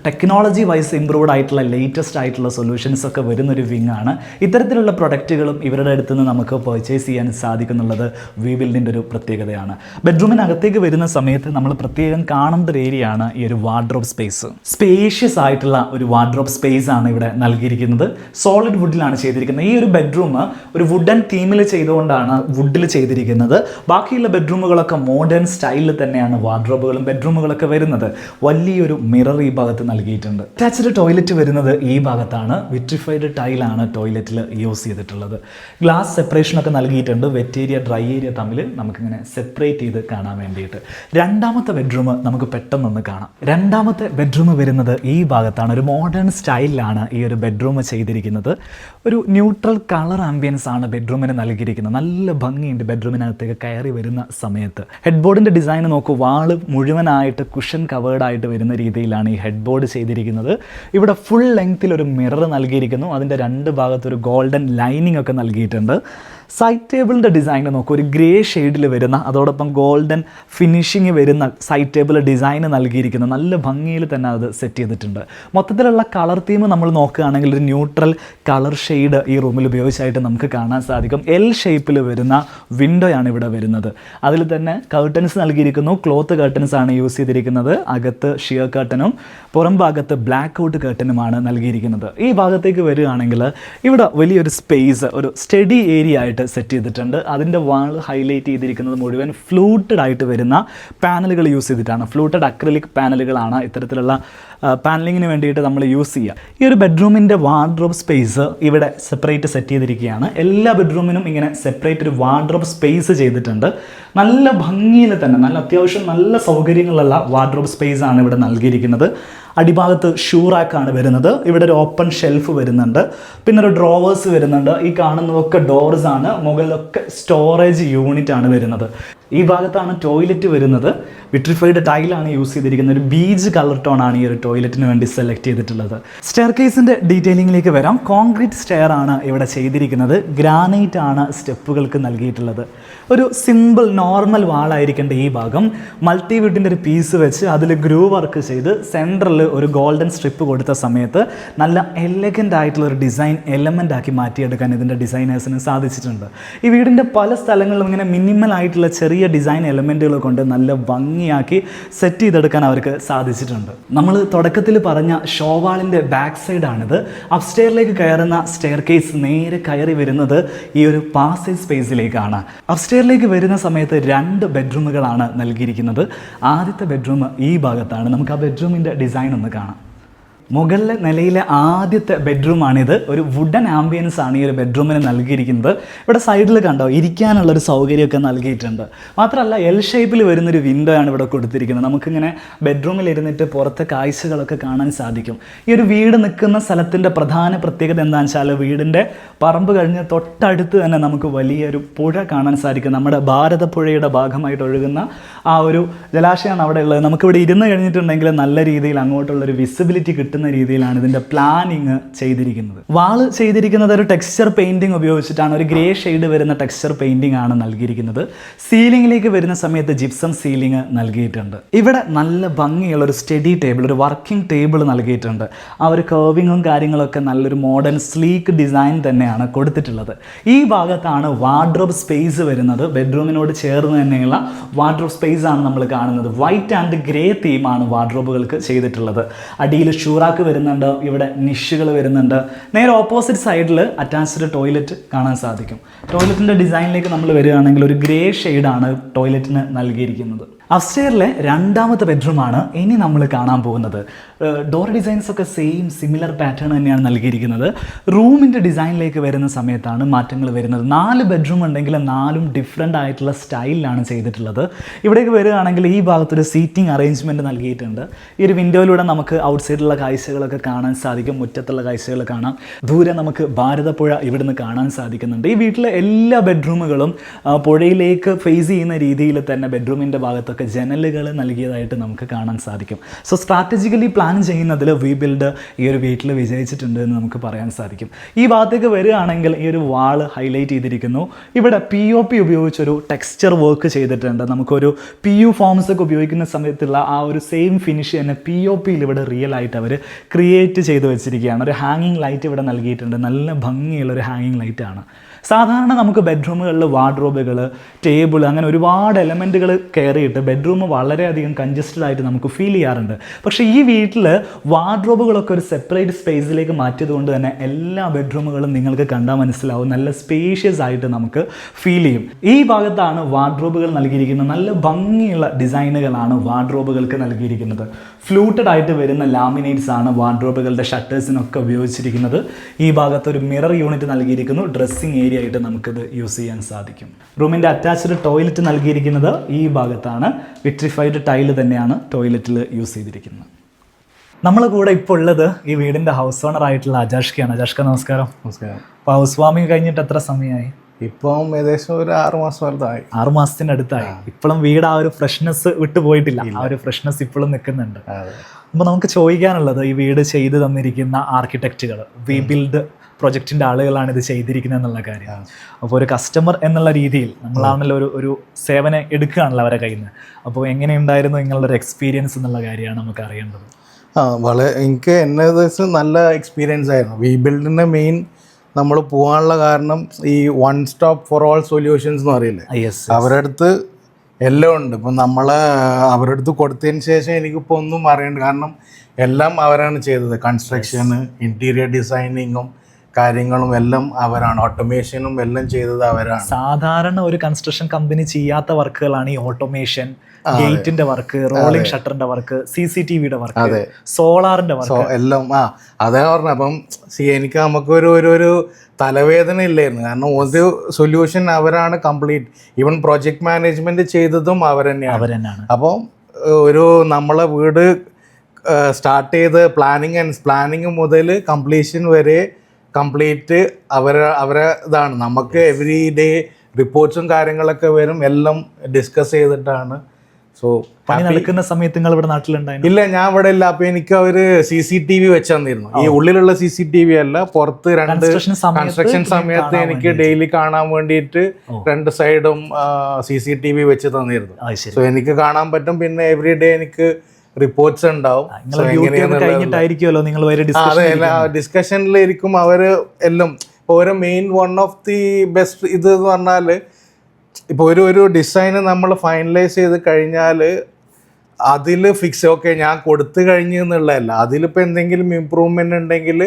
ടെക്നോളജി വൈസ് ഇമ്പ്രൂവ്ഡ് ആയിട്ടുള്ള ലേറ്റസ്റ്റ് ആയിട്ടുള്ള സൊല്യൂഷൻസ് ഒക്കെ വരുന്നൊരു വിങ് ആണ്. ഇത്തരത്തിലുള്ള പ്രൊഡക്റ്റുകളും ഇവരുടെ അടുത്ത് നിന്ന് നമുക്ക് പർച്ചേസ് ചെയ്യാൻ സാധിക്കുന്നുള്ളത് വി ബിൽഡിൻ്റെ ഒരു പ്രത്യേകതയാണ്. ബെഡ്റൂമിനകത്തേക്ക് വരുന്ന സമയത്ത് നമ്മൾ പ്രത്യേകം കാണേണ്ട ഒരു ഏരിയ ആണ് ഈ ഒരു വാർഡ്രോബ് സ്പേസ്. സ്പേഷ്യസ് ആയിട്ടുള്ള ഒരു വാർഡ്രോബ് സ്പേസ് ആണ് ഇവിടെ നൽകിയിരിക്കുന്നത്. സോളിഡ് വുഡിലാണ് ചെയ്തിരിക്കുന്നത്. ഈ ഒരു ബെഡ്റൂം ഒരു വുഡൻ തീമിൽ ചെയ്തുകൊണ്ടാണ് വുഡിൽ ചെയ്തിരിക്കുന്നത്. ബാക്കിയുള്ള ബെഡ്റൂമുകളൊക്കെ മോഡേൺ സ്റ്റൈലിൽ തന്നെയാണ് വാർഡ്രോബുകളും ബെഡ്റൂമുകളൊക്കെ വരുന്നത്. വലിയൊരു മിറർ ഈ ഭാഗത്ത് നൽകിയിട്ടുണ്ട്. അറ്റാച്ച്ഡ് ടോയ്ലറ്റ് വരുന്നത് ഈ ഭാഗത്താണ്. വിട്രിഫൈഡ് ടൈലാണ് ടോയ്ലറ്റിൽ യൂസ് ചെയ്തിട്ടുള്ളത്. ഗ്ലാസ് സെപ്പറേഷനൊക്കെ നൽകിയിട്ടുണ്ട്. വെറ്റ് ഏരിയ, ഡ്രൈ ഏരിയ തമ്മിൽ നമുക്കിങ്ങനെ സെപ്പറേറ്റ് ചെയ്ത് കാണാൻ വേണ്ടിയിട്ട്. രണ്ടാമത്തെ ബെഡ്റൂം നമുക്ക് പെട്ടെന്നൊന്ന് കാണാം. രണ്ടാമത്തെ ബെഡ്റൂം വരുന്നത് ഈ ഭാഗത്താണ്. ഒരു മോഡേൺ സ്റ്റൈലിലാണ് ഈ ഒരു ബെഡ്റൂം ചെയ്തിരിക്കുന്നത്. ഒരു ന്യൂട്രൽ കളർ ആംബിയൻസ് ആണ് ബെഡ്റൂമിന് നൽകിയിരിക്കുന്നത്. നല്ല ഭംഗിയുണ്ട് ബെഡ്റൂമിനകത്തേക്ക് കയറി വരുന്ന സമയത്ത്. ഹെഡ് ബോർഡിൻ്റെ ഡിസൈൻ നോക്കൂ. വാള് മുഴുവനായിട്ട് കുഷൻ കവേർഡായിട്ട് വരുന്ന രീതിയിലാണ് ഈ ഹെഡ് ബോർഡ് ചെയ്തിരിക്കുന്നത്. ഇവിടെ ഫുൾ ലെങ്ത്തിൽ ഒരു മിറർ നൽകിയിരിക്കുന്നു. അതിൻ്റെ രണ്ട് ഭാഗത്തൊരു ഗോൾഡൻ ലൈനിങ് ഒക്കെ നൽകിയിട്ടുണ്ട്. സൈഡ് ടേബിളിൻ്റെ ഡിസൈൻ നോക്കൂ. ഒരു ഗ്രേ ഷെയ്ഡിൽ വരുന്ന, അതോടൊപ്പം ഗോൾഡൻ ഫിനിഷിങ് വരുന്ന സൈഡ് ടേബിൾ ഡിസൈൻ നൽകിയിരിക്കുന്നു. നല്ല ഭംഗിയിൽ തന്നെ അത് സെറ്റ് ചെയ്തിട്ടുണ്ട്. മൊത്തത്തിലുള്ള കളർ തീം നമ്മൾ നോക്കുകയാണെങ്കിൽ ഒരു ന്യൂട്രൽ കളർ ഷെയ്ഡ് ഈ റൂമിൽ ഉപയോഗിച്ചായിട്ട് നമുക്ക് കാണാൻ സാധിക്കും. എൽ ഷേപ്പിൽ വരുന്ന വിൻഡോയാണ് ഇവിടെ വരുന്നത്. അതിൽ തന്നെ കർട്ടൻസ് നൽകിയിരിക്കുന്നു. ക്ലോത്ത് കർട്ടൻസ് ആണ് യൂസ് ചെയ്തിരിക്കുന്നത്. അകത്ത് ഷിയർ കർട്ടനും പുറം ഭാഗത്ത് ബ്ലാക്ക് ഔട്ട് കർട്ടനുമാണ് നൽകിയിരിക്കുന്നത്. ഈ ഭാഗത്തേക്ക് വരികയാണെങ്കിൽ ഇവിടെ വലിയൊരു സ്പേസ്, ഒരു സ്റ്റഡി ഏരിയ ആയിട്ട് സെറ്റ് ചെയ്തിട്ടുണ്ട്. അതിൻ്റെ വാൾ ഹൈലൈറ്റ് ചെയ്തിരിക്കുന്നത് മുഴുവൻ ഫ്ലൂട്ടഡ് ആയിട്ട് വരുന്ന പാനലുകൾ യൂസ് ചെയ്തിട്ടാണ്. ഫ്ലൂട്ടഡ് അക്രിലിക് പാനലുകളാണ് ഇത്തരത്തിലുള്ള പാനലിങ്ങിന് വേണ്ടിയിട്ട് നമ്മൾ യൂസ് ചെയ്യുക. ഈ ഒരു ബെഡ്റൂമിൻ്റെ വാർഡ്രോബ് സ്പേസ് ഇവിടെ സെപ്പറേറ്റ് സെറ്റ് ചെയ്തിരിക്കുകയാണ്. എല്ലാ ബെഡ്റൂമിനും ഇങ്ങനെ സെപ്പറേറ്റ് ഒരു വാർഡ്രോബ് സ്പേസ് ചെയ്തിട്ടുണ്ട്. നല്ല ഭംഗിയിൽ തന്നെ, നല്ല അത്യാവശ്യം നല്ല സൗകര്യങ്ങളുള്ള വാർഡ്രോബ് സ്പേസ് ആണ് ഇവിടെ നൽകിയിരിക്കുന്നത്. അടിഭാഗത്ത് ഷൂ റാക്കാണ് വരുന്നത്. ഇവിടെ ഒരു ഓപ്പൺ ഷെൽഫ് വരുന്നുണ്ട്. പിന്നെ ഒരു ഡ്രോവേഴ്സ് വരുന്നുണ്ട്. ഈ കാണുന്നതൊക്കെ ഡോർസ് ആണ്. മുകളിലൊക്കെ സ്റ്റോറേജ് യൂണിറ്റ് ആണ് വരുന്നത്. ഈ ഭാഗത്താണ് ടോയ്ലറ്റ് വരുന്നത്. വിട്രിഫൈഡ് ടൈലാണ് യൂസ് ചെയ്തിരിക്കുന്നത്. ഒരു ബീച്ച് കളർ ടോൺ ആണ് ഈ ഒരു ടോയ്ലറ്റിന് വേണ്ടി സെലക്ട് ചെയ്തിട്ടുള്ളത്. സ്റ്റെയർ കേസിൻ്റെ ഡീറ്റെയിലിംഗിലേക്ക് വരാം. കോൺക്രീറ്റ് സ്റ്റെയർ ആണ് ഇവിടെ ചെയ്തിരിക്കുന്നത്. ഗ്രാനൈറ്റ് ആണ് സ്റ്റെപ്പുകൾക്ക് നൽകിയിട്ടുള്ളത്. ഒരു സിമ്പിൾ നോർമൽ വാളായിരിക്കേണ്ട ഈ ഭാഗം മൾട്ടിവുഡിൻ്റെ ഒരു പീസ് വെച്ച് അതിൽ ഗ്രൂ വർക്ക് ചെയ്ത് സെൻറ്ററിൽ ഒരു ഗോൾഡൻ സ്ട്രിപ്പ് കൊടുത്ത സമയത്ത് നല്ല എലഗൻ്റ് ആയിട്ടുള്ള ഒരു ഡിസൈൻ എലമെൻ്റ് ആക്കി മാറ്റിയെടുക്കാൻ ഇതിൻ്റെ ഡിസൈനേഴ്സിന് സാധിച്ചിട്ടുണ്ട്. ഈ വീടിൻ്റെ പല സ്ഥലങ്ങളിലും ഇങ്ങനെ മിനിമൽ ആയിട്ടുള്ള ചെറിയ ഡിസൈൻ എലമെൻറ്റുകൾ കൊണ്ട് നല്ല ഭംഗിയാക്കി സെറ്റ് ചെയ്തെടുക്കാൻ അവർക്ക് സാധിച്ചിട്ടുണ്ട്. നമ്മൾ തുടക്കത്തിൽ പറഞ്ഞ ഷോവാളിൻ്റെ ബാക്ക് സൈഡാണിത്. അപ്സ്റ്റെയറിലേക്ക് കയറുന്ന സ്റ്റെയർ കേസ് നേരെ കയറി വരുന്നത് ഈ ഒരു പാസേജ് സ്പേസിലേക്കാണ്. അപ്സ്റ്റെയറിലേക്ക് വരുന്ന സമയത്ത് 2 ബെഡ്റൂമുകളാണ് നൽകിയിരിക്കുന്നത്. ആദ്യത്തെ ബെഡ്റൂം ഈ ഭാഗത്താണ്. നമുക്ക് ആ ബെഡ്റൂമിൻ്റെ ഡിസൈൻ ഒന്ന് കാണാം. മുകളിലെ നിലയിലെ ആദ്യത്തെ ബെഡ്റൂമാണിത്. ഒരു വുഡൻ ആംബിയൻസ് ആണ് ഈ ഒരു ബെഡ്റൂമിന് നൽകിയിരിക്കുന്നത്. ഇവിടെ സൈഡിൽ കണ്ടോ ഇരിക്കാനുള്ളൊരു സൗകര്യമൊക്കെ നൽകിയിട്ടുണ്ട്. മാത്രമല്ല എൽ ഷേപ്പിൽ വരുന്നൊരു വിൻഡോ ആണ് ഇവിടെ കൊടുത്തിരിക്കുന്നത്. നമുക്കിങ്ങനെ ബെഡ്റൂമിൽ ഇരുന്നിട്ട് പുറത്തെ കാഴ്ചകളൊക്കെ കാണാൻ സാധിക്കും. ഈ ഒരു വീട് നിൽക്കുന്ന സ്ഥലത്തിൻ്റെ പ്രധാന പ്രത്യേകത എന്താണെന്ന് വെച്ചാൽ വീടിൻ്റെ പറമ്പ് കഴിഞ്ഞ് തൊട്ടടുത്ത് തന്നെ നമുക്ക് വലിയൊരു പുഴ കാണാൻ സാധിക്കും. നമ്മുടെ ഭാരതപ്പുഴയുടെ ഭാഗമായിട്ട് ഒഴുകുന്ന ആ ഒരു ജലാശയമാണ് അവിടെ ഉള്ളത്. നമുക്കിവിടെ ഇരുന്ന് കഴിഞ്ഞിട്ടുണ്ടെങ്കിൽ നല്ല രീതിയിൽ അങ്ങോട്ടുള്ളൊരു വിസിബിലിറ്റി കിട്ടുന്ന രീതിയിലാണ് ഇതിൻ്റെ പ്ലാനിങ് ചെയ്തിരിക്കുന്നത്. വാള് ചെയ്തിരിക്കുന്നത് ഒരു ടെക്സ്ചർ പെയിൻറ്റിങ് ഉപയോഗിച്ചിട്ടാണ്. ഒരു ഗ്രേ ഷെയ്ഡ് വരുന്ന ടെക്സ്ചർ പെയിൻറ്റിംഗ് ആണ് നൽകിയിരിക്കുന്നത്. സീലിംഗിലേക്ക് വരുന്ന സമയത്ത് ജിപ്സം സീലിംഗ് നൽകിയിട്ടുണ്ട്. ഇവിടെ നല്ല ഭംഗിയുള്ള ഒരു സ്റ്റഡി ടേബിൾ, ഒരു വർക്കിംഗ് ടേബിൾ നൽകിയിട്ടുണ്ട്. ആ ഒരു കർവിങ്ങും കാര്യങ്ങളൊക്കെ നല്ലൊരു മോഡേൺ സ്ലീക്ക് ഡിസൈൻ തന്നെയാണ് കൊടുത്തിട്ടുള്ളത്. ഈ ഭാഗത്താണ് വാർഡ്രോബ് സ്പേസ് വരുന്നത്. ബെഡ്റൂമിനോട് ചേർന്ന് തന്നെയുള്ള വാർഡ്രോബ് സ്പേസ് ആണ് നമ്മൾ കാണുന്നത്. വൈറ്റ് ആൻഡ് ഗ്രേ തീമാണ് വാർഡ്രോബുകൾക്ക് ചെയ്തിട്ടുള്ളത്. അടിയിൽ ഷൂറാക്ക് വരുന്നുണ്ട്. ഇവിടെ നിഷുകൾ വരുന്നുണ്ട്. നേരെ ഓപ്പോസിറ്റ് സൈഡിൽ അറ്റാച്ച്ഡ് ടോയ്ലറ്റ് കാണാൻ സാധിക്കും. ടോയ്ലറ്റിൻ്റെ ഡിസൈനിലേക്ക് നമ്മൾ വരികയാണെങ്കിൽ ഒരു ഗ്രേ ഷെയ്ഡാണ് ടോയ്ലറ്റിന് നൽകിയിരിക്കുന്നത്. അപ്സ്റ്റെയറിലെ രണ്ടാമത്തെ ബെഡ്റൂമാണ് ഇനി നമ്മൾ കാണാൻ പോകുന്നത്. ഡോർ ഡിസൈൻസ് ഒക്കെ സെയിം സിമിലർ പാറ്റേൺ തന്നെയാണ് നൽകിയിരിക്കുന്നത്. റൂമിൻ്റെ ഡിസൈനിലേക്ക് വരുന്ന സമയത്താണ് മാറ്റങ്ങൾ വരുന്നത്. 4 ബെഡ്റൂം ഉണ്ടെങ്കിൽ 4ഉം ഡിഫറെൻ്റ് ആയിട്ടുള്ള സ്റ്റൈലിലാണ് ചെയ്തിട്ടുള്ളത്. ഇവിടേക്ക് വരികയാണെങ്കിൽ ഈ ഭാഗത്തൊരു സീറ്റിംഗ് അറേഞ്ച്മെൻറ്റ് നൽകിയിട്ടുണ്ട്. ഈ ഒരു വിൻഡോയിലൂടെ നമുക്ക് ഔട്ട് സൈഡിലുള്ള കാഴ്ചകളൊക്കെ കാണാൻ സാധിക്കും. മുറ്റത്തുള്ള കാഴ്ചകൾ കാണാം. ദൂരെ നമുക്ക് ഭാരതപ്പുഴ ഇവിടുന്ന് കാണാൻ സാധിക്കുന്നുണ്ട്. ഈ വീട്ടിലെ എല്ലാ ബെഡ്റൂമുകളും പുഴയിലേക്ക് ഫേസ് ചെയ്യുന്ന രീതിയിൽ തന്നെ ബെഡ്റൂമിൻ്റെ ഭാഗത്തൊക്കെ ജനലുകൾ നൽകിയതായിട്ട് നമുക്ക് കാണാൻ സാധിക്കും. സോ സ്ട്രാറ്റജിക്കലി പ്ലാൻ ചെയ്യുന്നതിൽ വി ബിൽഡ് ഈ ഒരു വീട്ടിൽ വിജയിച്ചിട്ടുണ്ട് എന്ന് നമുക്ക് പറയാൻ സാധിക്കും. ഈ ഭാഗത്തേക്ക് വരികയാണെങ്കിൽ ഈ ഒരു വാള് ഹൈലൈറ്റ് ചെയ്തിരിക്കുന്നു. ഇവിടെ POP ഉപയോഗിച്ചൊരു ടെക്സ്ചർ വർക്ക് ചെയ്തിട്ടുണ്ട്. നമുക്കൊരു PU ഫോംസ് ഒക്കെ ഉപയോഗിക്കുന്ന സമയത്തുള്ള ആ ഒരു സെയിം ഫിനിഷ് തന്നെ POPയിൽ ഇവിടെ റിയൽ ആയിട്ട് അവർ ക്രിയേറ്റ് ചെയ്ത് വെച്ചിരിക്കുകയാണ്. ഒരു ഹാങ്ങിങ് ലൈറ്റ് ഇവിടെ നൽകിയിട്ടുണ്ട്. നല്ല ഭംഗിയുള്ളൊരു ഹാങ്ങിങ് ലൈറ്റാണ്. സാധാരണ നമുക്ക് ബെഡ്റൂമുകളിൽ വാർഡ്രോബുകൾ, ടേബിൾ, അങ്ങനെ ഒരുപാട് എലമെൻറ്റുകൾ കയറിയിട്ട് ബെഡ്റൂം വളരെയധികം കൺജസ്റ്റഡ് ആയിട്ട് നമുക്ക് ഫീൽ ചെയ്യാറുണ്ട്. പക്ഷേ ഈ വീട്ടിൽ വാർഡ്രോബുകളൊക്കെ ഒരു സെപ്പറേറ്റ് സ്പേസിലേക്ക് മാറ്റിയത് കൊണ്ട് തന്നെ എല്ലാ ബെഡ്റൂമുകളും നിങ്ങൾക്ക് കണ്ടാൽ മനസ്സിലാവും നല്ല സ്പേഷ്യസ് ആയിട്ട് നമുക്ക് ഫീൽ ചെയ്യും. ഈ ഭാഗത്താണ് വാർഡ്രോബുകൾ നൽകിയിരിക്കുന്നത്. നല്ല ഭംഗിയുള്ള ഡിസൈനുകളാണ് വാർഡ്രോബുകൾക്ക് നൽകിയിരിക്കുന്നത്. ഫ്ലൂട്ടഡ് ആയിട്ട് വരുന്ന ലാമിനേറ്റ്സ് ആണ് വാർഡ്രോബുകളുടെ ഷട്ടേഴ്സിനൊക്കെ ഉപയോഗിച്ചിരിക്കുന്നത്. ഈ ഭാഗത്ത് ഒരു മിറർ യൂണിറ്റ് നൽകിയിരിക്കുന്നു. ഡ്രസ്സിങ് ഏരിയ ആയിട്ട് നമുക്കിത് യൂസ് ചെയ്യാൻ സാധിക്കും. റൂമിൻ്റെ അറ്റാച്ച്ഡ് ടോയ്ലറ്റ് നൽകിയിരിക്കുന്നത് ഈ ഭാഗത്താണ്. വിട്രിഫൈഡ് ടൈല് തന്നെയാണ് ടോയ്ലറ്റിൽ യൂസ് ചെയ്തിരിക്കുന്നത്. നമ്മളെ കൂടെ ഇപ്പോൾ ഉള്ളത് ഈ വീടിൻ്റെ ഹൗസ് ഓണർ ആയിട്ടുള്ള അജാഷ്കയാണ്. അജാഷ്ക, നമസ്കാരം. നമസ്കാരം. അപ്പോൾ ഹൗസ് വാമിങ് കഴിഞ്ഞിട്ട് എത്ര സമയമായി? ഇപ്പം ഏകദേശം ഒരു 6 മാസം അടുത്തായി. 6 മാസത്തിൻ്റെ അടുത്തായി. ഇപ്പോഴും വീട് ആ ഒരു ഫ്രഷ്നെസ് വിട്ടു പോയിട്ടില്ല. ആ ഒരു ഫ്രഷ്നെസ് ഇപ്പോഴും നിൽക്കുന്നുണ്ട്. അപ്പോൾ നമുക്ക് ചോദിക്കാനുള്ളത്, ഈ വീട് ചെയ്തു തന്നിരിക്കുന്ന ആർക്കിടെക്റ്റുകൾ, വി ബിൽഡ് പ്രൊജക്റ്റിൻ്റെ ആളുകളാണ് ഇത് ചെയ്തിരിക്കുന്നത് എന്നുള്ള കാര്യം. അപ്പോൾ ഒരു കസ്റ്റമർ എന്നുള്ള രീതിയിൽ നമ്മളാണല്ലോ ഒരു സേവനം എടുക്കുകയാണല്ലോ അവരെ കയ്യിൽ നിന്ന്. അപ്പോൾ എങ്ങനെയുണ്ടായിരുന്നു നിങ്ങളുടെ ഒരു എക്സ്പീരിയൻസ് എന്നുള്ള കാര്യമാണ് നമുക്ക് അറിയേണ്ടത്. എനിക്ക് എന്നെ ദിവസം നല്ല എക്സ്പീരിയൻസ് ആയിരുന്നു. വി ബിൽഡിൻ്റെ മെയിൻ നമ്മൾ പോകാനുള്ള കാരണം ഈ one stop for all solutions എന്ന് പറയില്ലേ, അവരുടെ അടുത്ത് എല്ലാം ഉണ്ട്. ഇപ്പം അവരുടെ അടുത്ത് കൊടുത്തതിന് ശേഷം എനിക്കിപ്പോൾ ഒന്നും അറിയണ്ട. കാരണം എല്ലാം അവരാണ് ചെയ്തത്. കൺസ്ട്രക്ഷന്, ഇൻറ്റീരിയർ ഡിസൈനിങ്ങും കാര്യങ്ങളും എല്ലാം അവരാണ്. ഓട്ടോമേഷനും എല്ലാം ചെയ്തത് അവരാണ്. സാധാരണ ഒരു കൺസ്ട്രക്ഷൻ കമ്പനി ചെയ്യാത്ത വർക്കുകളാണ് ഈ ഓട്ടോമേഷൻ, ഗേറ്റിന്റെ വർക്ക്, റോളിംഗ് ഷട്ടറിന്റെ വർക്ക്, CCTVയുടെ വർക്ക്, സോളാറിന്റെ വർക്ക് എല്ലാം. അതേ പറഞ്ഞ അപ്പം എനിക്ക് നമുക്കൊരു ഒരു തലവേദന ഇല്ലായിരുന്നു. കാരണം ഒരു സൊല്യൂഷൻ അവരാണ് കംപ്ലീറ്റ്. ഈവൻ പ്രോജക്റ്റ് മാനേജ്മെന്റ് ചെയ്തതും അവർ തന്നെയാണ്. അപ്പം നമ്മളെ വീട് സ്റ്റാർട്ട് ചെയ്ത് പ്ലാനിങ് മുതൽ കംപ്ലീഷൻ വരെ കംപ്ലീറ്റ് അവരെ ഇതാണ്. നമുക്ക് എവറി ഡേ റിപ്പോർട്ട്സും കാര്യങ്ങളൊക്കെ വരും. എല്ലാം ഡിസ്കസ് ചെയ്തിട്ടാണ്. സോ പണി നടക്കുന്ന സമയത്ത് നിങ്ങൾ ഇവിടെ നാട്ടിലുണ്ടായിരുന്നു? ഇല്ല, ഞാൻ ഇവിടെ ഇല്ല. അപ്പൊ എനിക്ക് അവര് CCTV വെച്ച് തന്നിരുന്നു. ഈ ഉള്ളിലുള്ള CCTV അല്ല, പുറത്ത് 2 കൺസ്ട്രക്ഷൻ സമയത്ത് എനിക്ക് ഡെയിലി കാണാൻ വേണ്ടിയിട്ട് 2 സൈഡും CCTV വെച്ച് തന്നിരുന്നു. സോ എനിക്ക് കാണാൻ പറ്റും. പിന്നെ എവറി ഡേ എനിക്ക് റിപ്പോർട്ട്സ് ഉണ്ടാവും. ഡിസ്കഷനിലിരിക്കും അവര് എല്ലാം. ഓരോ main one of the best ഇത് എന്ന് പറഞ്ഞാല്, ഇപ്പോൾ ഒരു ഡിസൈന് നമ്മൾ ഫൈനലൈസ് ചെയ്ത് കഴിഞ്ഞാൽ അതിൽ ഫിക്സ് ഓക്കെ ഞാൻ കൊടുത്തു കഴിഞ്ഞു എന്നുള്ളതല്ല. അതിലിപ്പോൾ എന്തെങ്കിലും ഇമ്പ്രൂവ്മെന്റ് ഉണ്ടെങ്കിൽ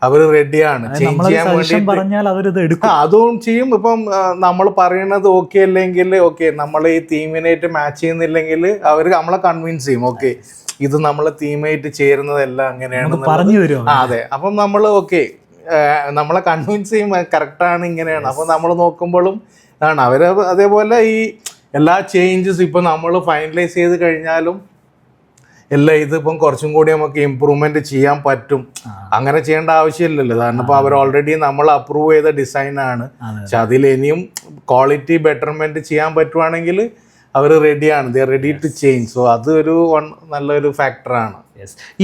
അവർ റെഡിയാണ് ചേഞ്ച് ചെയ്യാൻ വേണ്ടി. അതും ചെയ്യും. ഇപ്പം നമ്മൾ പറയണത് ഓക്കെ അല്ലെങ്കിൽ ഓക്കെ നമ്മൾ ഈ തീമിനായിട്ട് മാച്ച് ചെയ്യുന്നില്ലെങ്കിൽ അവർ നമ്മളെ കൺവിൻസ് ചെയ്യും. ഓക്കെ, ഇത് നമ്മളെ തീമായിട്ട് ചേരുന്നതല്ല, അങ്ങനെയാണ് പറഞ്ഞു തരും. അതെ. അപ്പം നമ്മൾ ഓക്കെ നമ്മളെ കൺവിൻസ് ചെയ്യും കറക്റ്റാണ്, ഇങ്ങനെയാണ്. അപ്പം നമ്മൾ നോക്കുമ്പോഴും ആണ് അവർ അതേപോലെ ഈ എല്ലാ ചേഞ്ചസ് ഇപ്പം നമ്മൾ ഫൈനലൈസ് ചെയ്ത് കഴിഞ്ഞാലും എല്ലാം ഇതിപ്പം കുറച്ചും കൂടി നമുക്ക് ഇമ്പ്രൂവ്മെന്റ് ചെയ്യാൻ പറ്റും. അങ്ങനെ ചെയ്യേണ്ട ആവശ്യമില്ലല്ലോ. കാരണം ഇപ്പൊ അവർ ഓൾറെഡി നമ്മൾ അപ്രൂവ് ചെയ്ത ഡിസൈനാണ്. പക്ഷെ അതിൽ ഇനിയും ക്വാളിറ്റി ബെറ്റർമെന്റ് ചെയ്യാൻ പറ്റുവാണെങ്കിൽ അവർ റെഡിയാണ്. They are ready to change. So അതൊരു നല്ലൊരു ഫാക്ടറാണ്.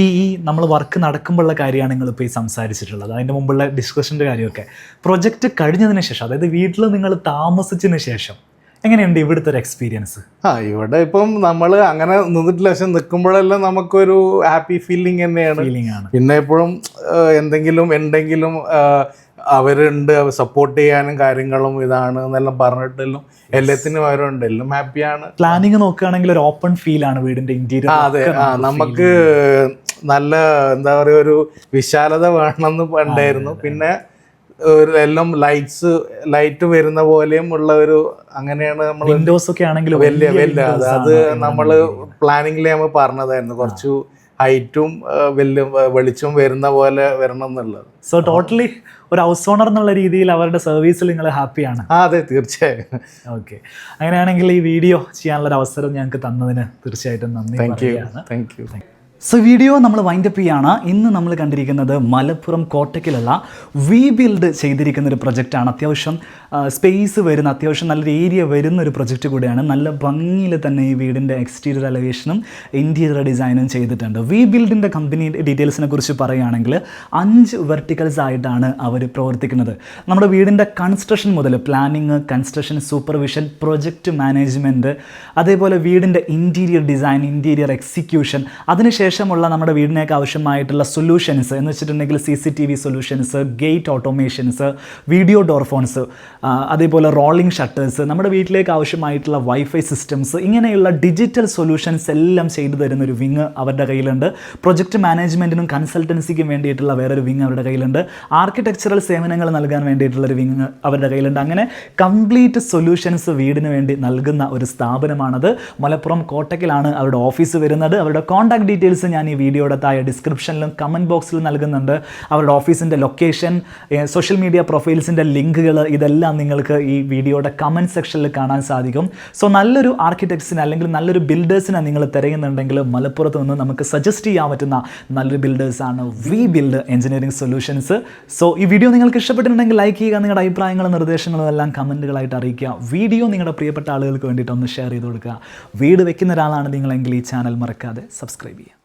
ഈ നമ്മൾ വർക്ക് നടക്കുമ്പോഴുള്ള കാര്യമാണ് നിങ്ങളിപ്പോൾ ഈ സംസാരിച്ചിട്ടുള്ളത്. അതിൻ്റെ മുമ്പുള്ള ഡിസ്കഷൻ്റെ കാര്യമൊക്കെ പ്രൊജക്റ്റ് കഴിഞ്ഞതിന് ശേഷം, അതായത് വീട്ടിൽ നിങ്ങൾ താമസിച്ചതിന് ശേഷം എങ്ങനെയുണ്ട് ഇവിടുത്തെ ഒരു എക്സ്പീരിയൻസ്? ഇവിടെ ഇപ്പം നമ്മൾ അങ്ങനെ നിന്നിട്ടില്ല. പക്ഷെ നിൽക്കുമ്പോഴെല്ലാം നമുക്കൊരു ഹാപ്പി ഫീലിംഗ് തന്നെയാണ്. പിന്നെ എപ്പോഴും എന്തെങ്കിലും അവരുണ്ട്, സപ്പോർട്ട് ചെയ്യാനും കാര്യങ്ങളും ഇതാണ് എന്നെല്ലാം പറഞ്ഞിട്ടെല്ലാം എല്ലാത്തിനും അവരുണ്ട്. എല്ലാം ഹാപ്പിയാണ്. പ്ലാനിങ് നോക്കുകയാണെങ്കിൽ ഒരു ഓപ്പൺ ഫീൽ ആണ് വീടിന്റെ ഇന്റീരിയർ. അതെ, നമുക്ക് നല്ല എന്താ പറയുക ഒരു വിശാലത വേണമെന്ന് ഉണ്ടായിരുന്നു. പിന്നെ എല്ലാം ലൈറ്റ് വരുന്ന പോലെയും ഉള്ള ഒരു അങ്ങനെയാണ് നമ്മൾ വിൻഡോസ് ഒക്കെ ആണെങ്കിൽ വലിയ അത് നമ്മൾ പ്ലാനിങ്ങിൽ നമ്മൾ പറഞ്ഞതായിരുന്നു കുറച്ച് ഹൈറ്റും വലിയ വെളിച്ചം വരുന്ന പോലെ വരണം എന്നുള്ളത്. സോ ടോട്ടലി ഒരു ഹൗസ് ഓണർ എന്നുള്ള രീതിയിൽ അവരുടെ സർവീസിൽ നിങ്ങൾ ഹാപ്പിയാണ്? അതെ, തീർച്ചയായും. ഓക്കെ, അങ്ങനെയാണെങ്കിൽ ഈ വീഡിയോ ചെയ്യാനുള്ളൊരു അവസരം ഞങ്ങൾക്ക് തന്നതിന് തീർച്ചയായിട്ടും നന്ദി. Thank you. സോ വീഡിയോ നമ്മൾ വൈൻഡപ്പ് ചെയ്യാണ്. ഇന്ന് നമ്മൾ കണ്ടിരിക്കുന്നത് മലപ്പുറം കോട്ടയ്ക്കലുള്ള വി ബിൽഡ് ചെയ്തിരിക്കുന്ന ഒരു പ്രൊജക്റ്റാണ്. അത്യാവശ്യം സ്പേസ് വരുന്ന, അത്യാവശ്യം നല്ലൊരു ഏരിയ വരുന്ന ഒരു പ്രൊജക്റ്റ് കൂടിയാണ്. നല്ല ഭംഗിയിൽ തന്നെ ഈ വീടിൻ്റെ എക്സ്റ്റീരിയർ എലവേഷനും ഇൻറ്റീരിയർ ഡിസൈനും ചെയ്തിട്ടുണ്ട്. വി ബിൽഡിൻ്റെ കമ്പനി ഡീറ്റെയിൽസിനെ കുറിച്ച് പറയുകയാണെങ്കിൽ 5 വെർട്ടിക്കൽസ് ആയിട്ടാണ് അവർ പ്രവർത്തിക്കുന്നത്. നമ്മുടെ വീടിൻ്റെ കൺസ്ട്രക്ഷൻ മുതൽ planning, construction supervision, project management, അതേപോലെ വീടിൻ്റെ ഇൻറ്റീരിയർ ഡിസൈൻ, ഇൻറ്റീരിയർ എക്സിക്യൂഷൻ, അതിനുശേഷമുള്ള നമ്മുടെ വീടിനേക്ക് ആവശ്യമായിട്ടുള്ള സൊല്യൂഷൻസ് എന്ന് വെച്ചിട്ടുണ്ടെങ്കിൽ CCTV solutions, gate automations, video door phones, അതേപോലെ റോളിംഗ് ഷട്ടേഴ്സ്, നമ്മുടെ വീട്ടിലേക്ക് ആവശ്യമായിട്ടുള്ള വൈഫൈ സിസ്റ്റംസ്, ഇങ്ങനെയുള്ള ഡിജിറ്റൽ സൊല്യൂഷൻസ് എല്ലാം ചെയ്തു തരുന്ന ഒരു വിങ് അവരുടെ കയ്യിലുണ്ട്. പ്രൊജക്റ്റ് മാനേജ്മെൻറ്റിനും കൺസൾട്ടൻസിക്കും വേണ്ടിയിട്ടുള്ള വേറൊരു വിങ് അവരുടെ കയ്യിലുണ്ട്. ആർക്കിടെക്ചറൽ സേവനങ്ങൾ നൽകാൻ വേണ്ടിയിട്ടുള്ളൊരു വിങ് അവരുടെ കയ്യിലുണ്ട്. അങ്ങനെ കംപ്ലീറ്റ് സൊല്യൂഷൻസ് വീടിന് വേണ്ടി നൽകുന്ന ഒരു സ്ഥാപനമാണത്. മലപ്പുറം കോട്ടയ്ക്കലാണ് അവരുടെ ഓഫീസ് വരുന്നത്. അവരുടെ കോൺടാക്ട് ഡീറ്റെയിൽസ് ഞാൻ ഈ വീഡിയോയുടെ താഴെ ഡിസ്ക്രിപ്ഷനിലും കമൻറ്റ് ബോക്സിലും നൽകുന്നുണ്ട്. അവരുടെ ഓഫീസിൻ്റെ ലൊക്കേഷൻ, സോഷ്യൽ മീഡിയ പ്രൊഫൈൽസിൻ്റെ ലിങ്കുകൾ, ഇതെല്ലാം നിങ്ങൾക്ക് ഈ വീഡിയോയുടെ കമൻറ്റ് സെക്ഷനിൽ കാണാൻ സാധിക്കും. സോ നല്ലൊരു ആർക്കിടെക്ട്സിനെ അല്ലെങ്കിൽ നല്ലൊരു ബിൽഡേഴ്സിനെ നിങ്ങൾ തിരയുന്നുണ്ടെങ്കിൽ മലപ്പുറത്ത് നിന്ന് നമുക്ക് സജസ്റ്റ് ചെയ്യാൻ പറ്റുന്ന നല്ലൊരു ബിൽഡേഴ്സാണ് we build engineering solutions. So ഈ വീഡിയോ നിങ്ങൾക്ക് ഇഷ്ടപ്പെട്ടിട്ടുണ്ടെങ്കിൽ ലൈക്ക് ചെയ്യുക, നിങ്ങളുടെ അഭിപ്രായങ്ങളും നിർദ്ദേശങ്ങളും എല്ലാം കമൻറ്റുകളായിട്ട് അറിയിക്കുക. വീഡിയോ നിങ്ങളുടെ പ്രിയപ്പെട്ട ആളുകൾക്ക് വേണ്ടിയിട്ട് ഒന്ന് ഷെയർ ചെയ്ത് കൊടുക്കുക. വീട് വെക്കുന്ന ഒരാളാണ് നിങ്ങളെങ്കിൽ ഈ ചാനൽ മറക്കാതെ സബ്സ്ക്രൈബ് ചെയ്യുക.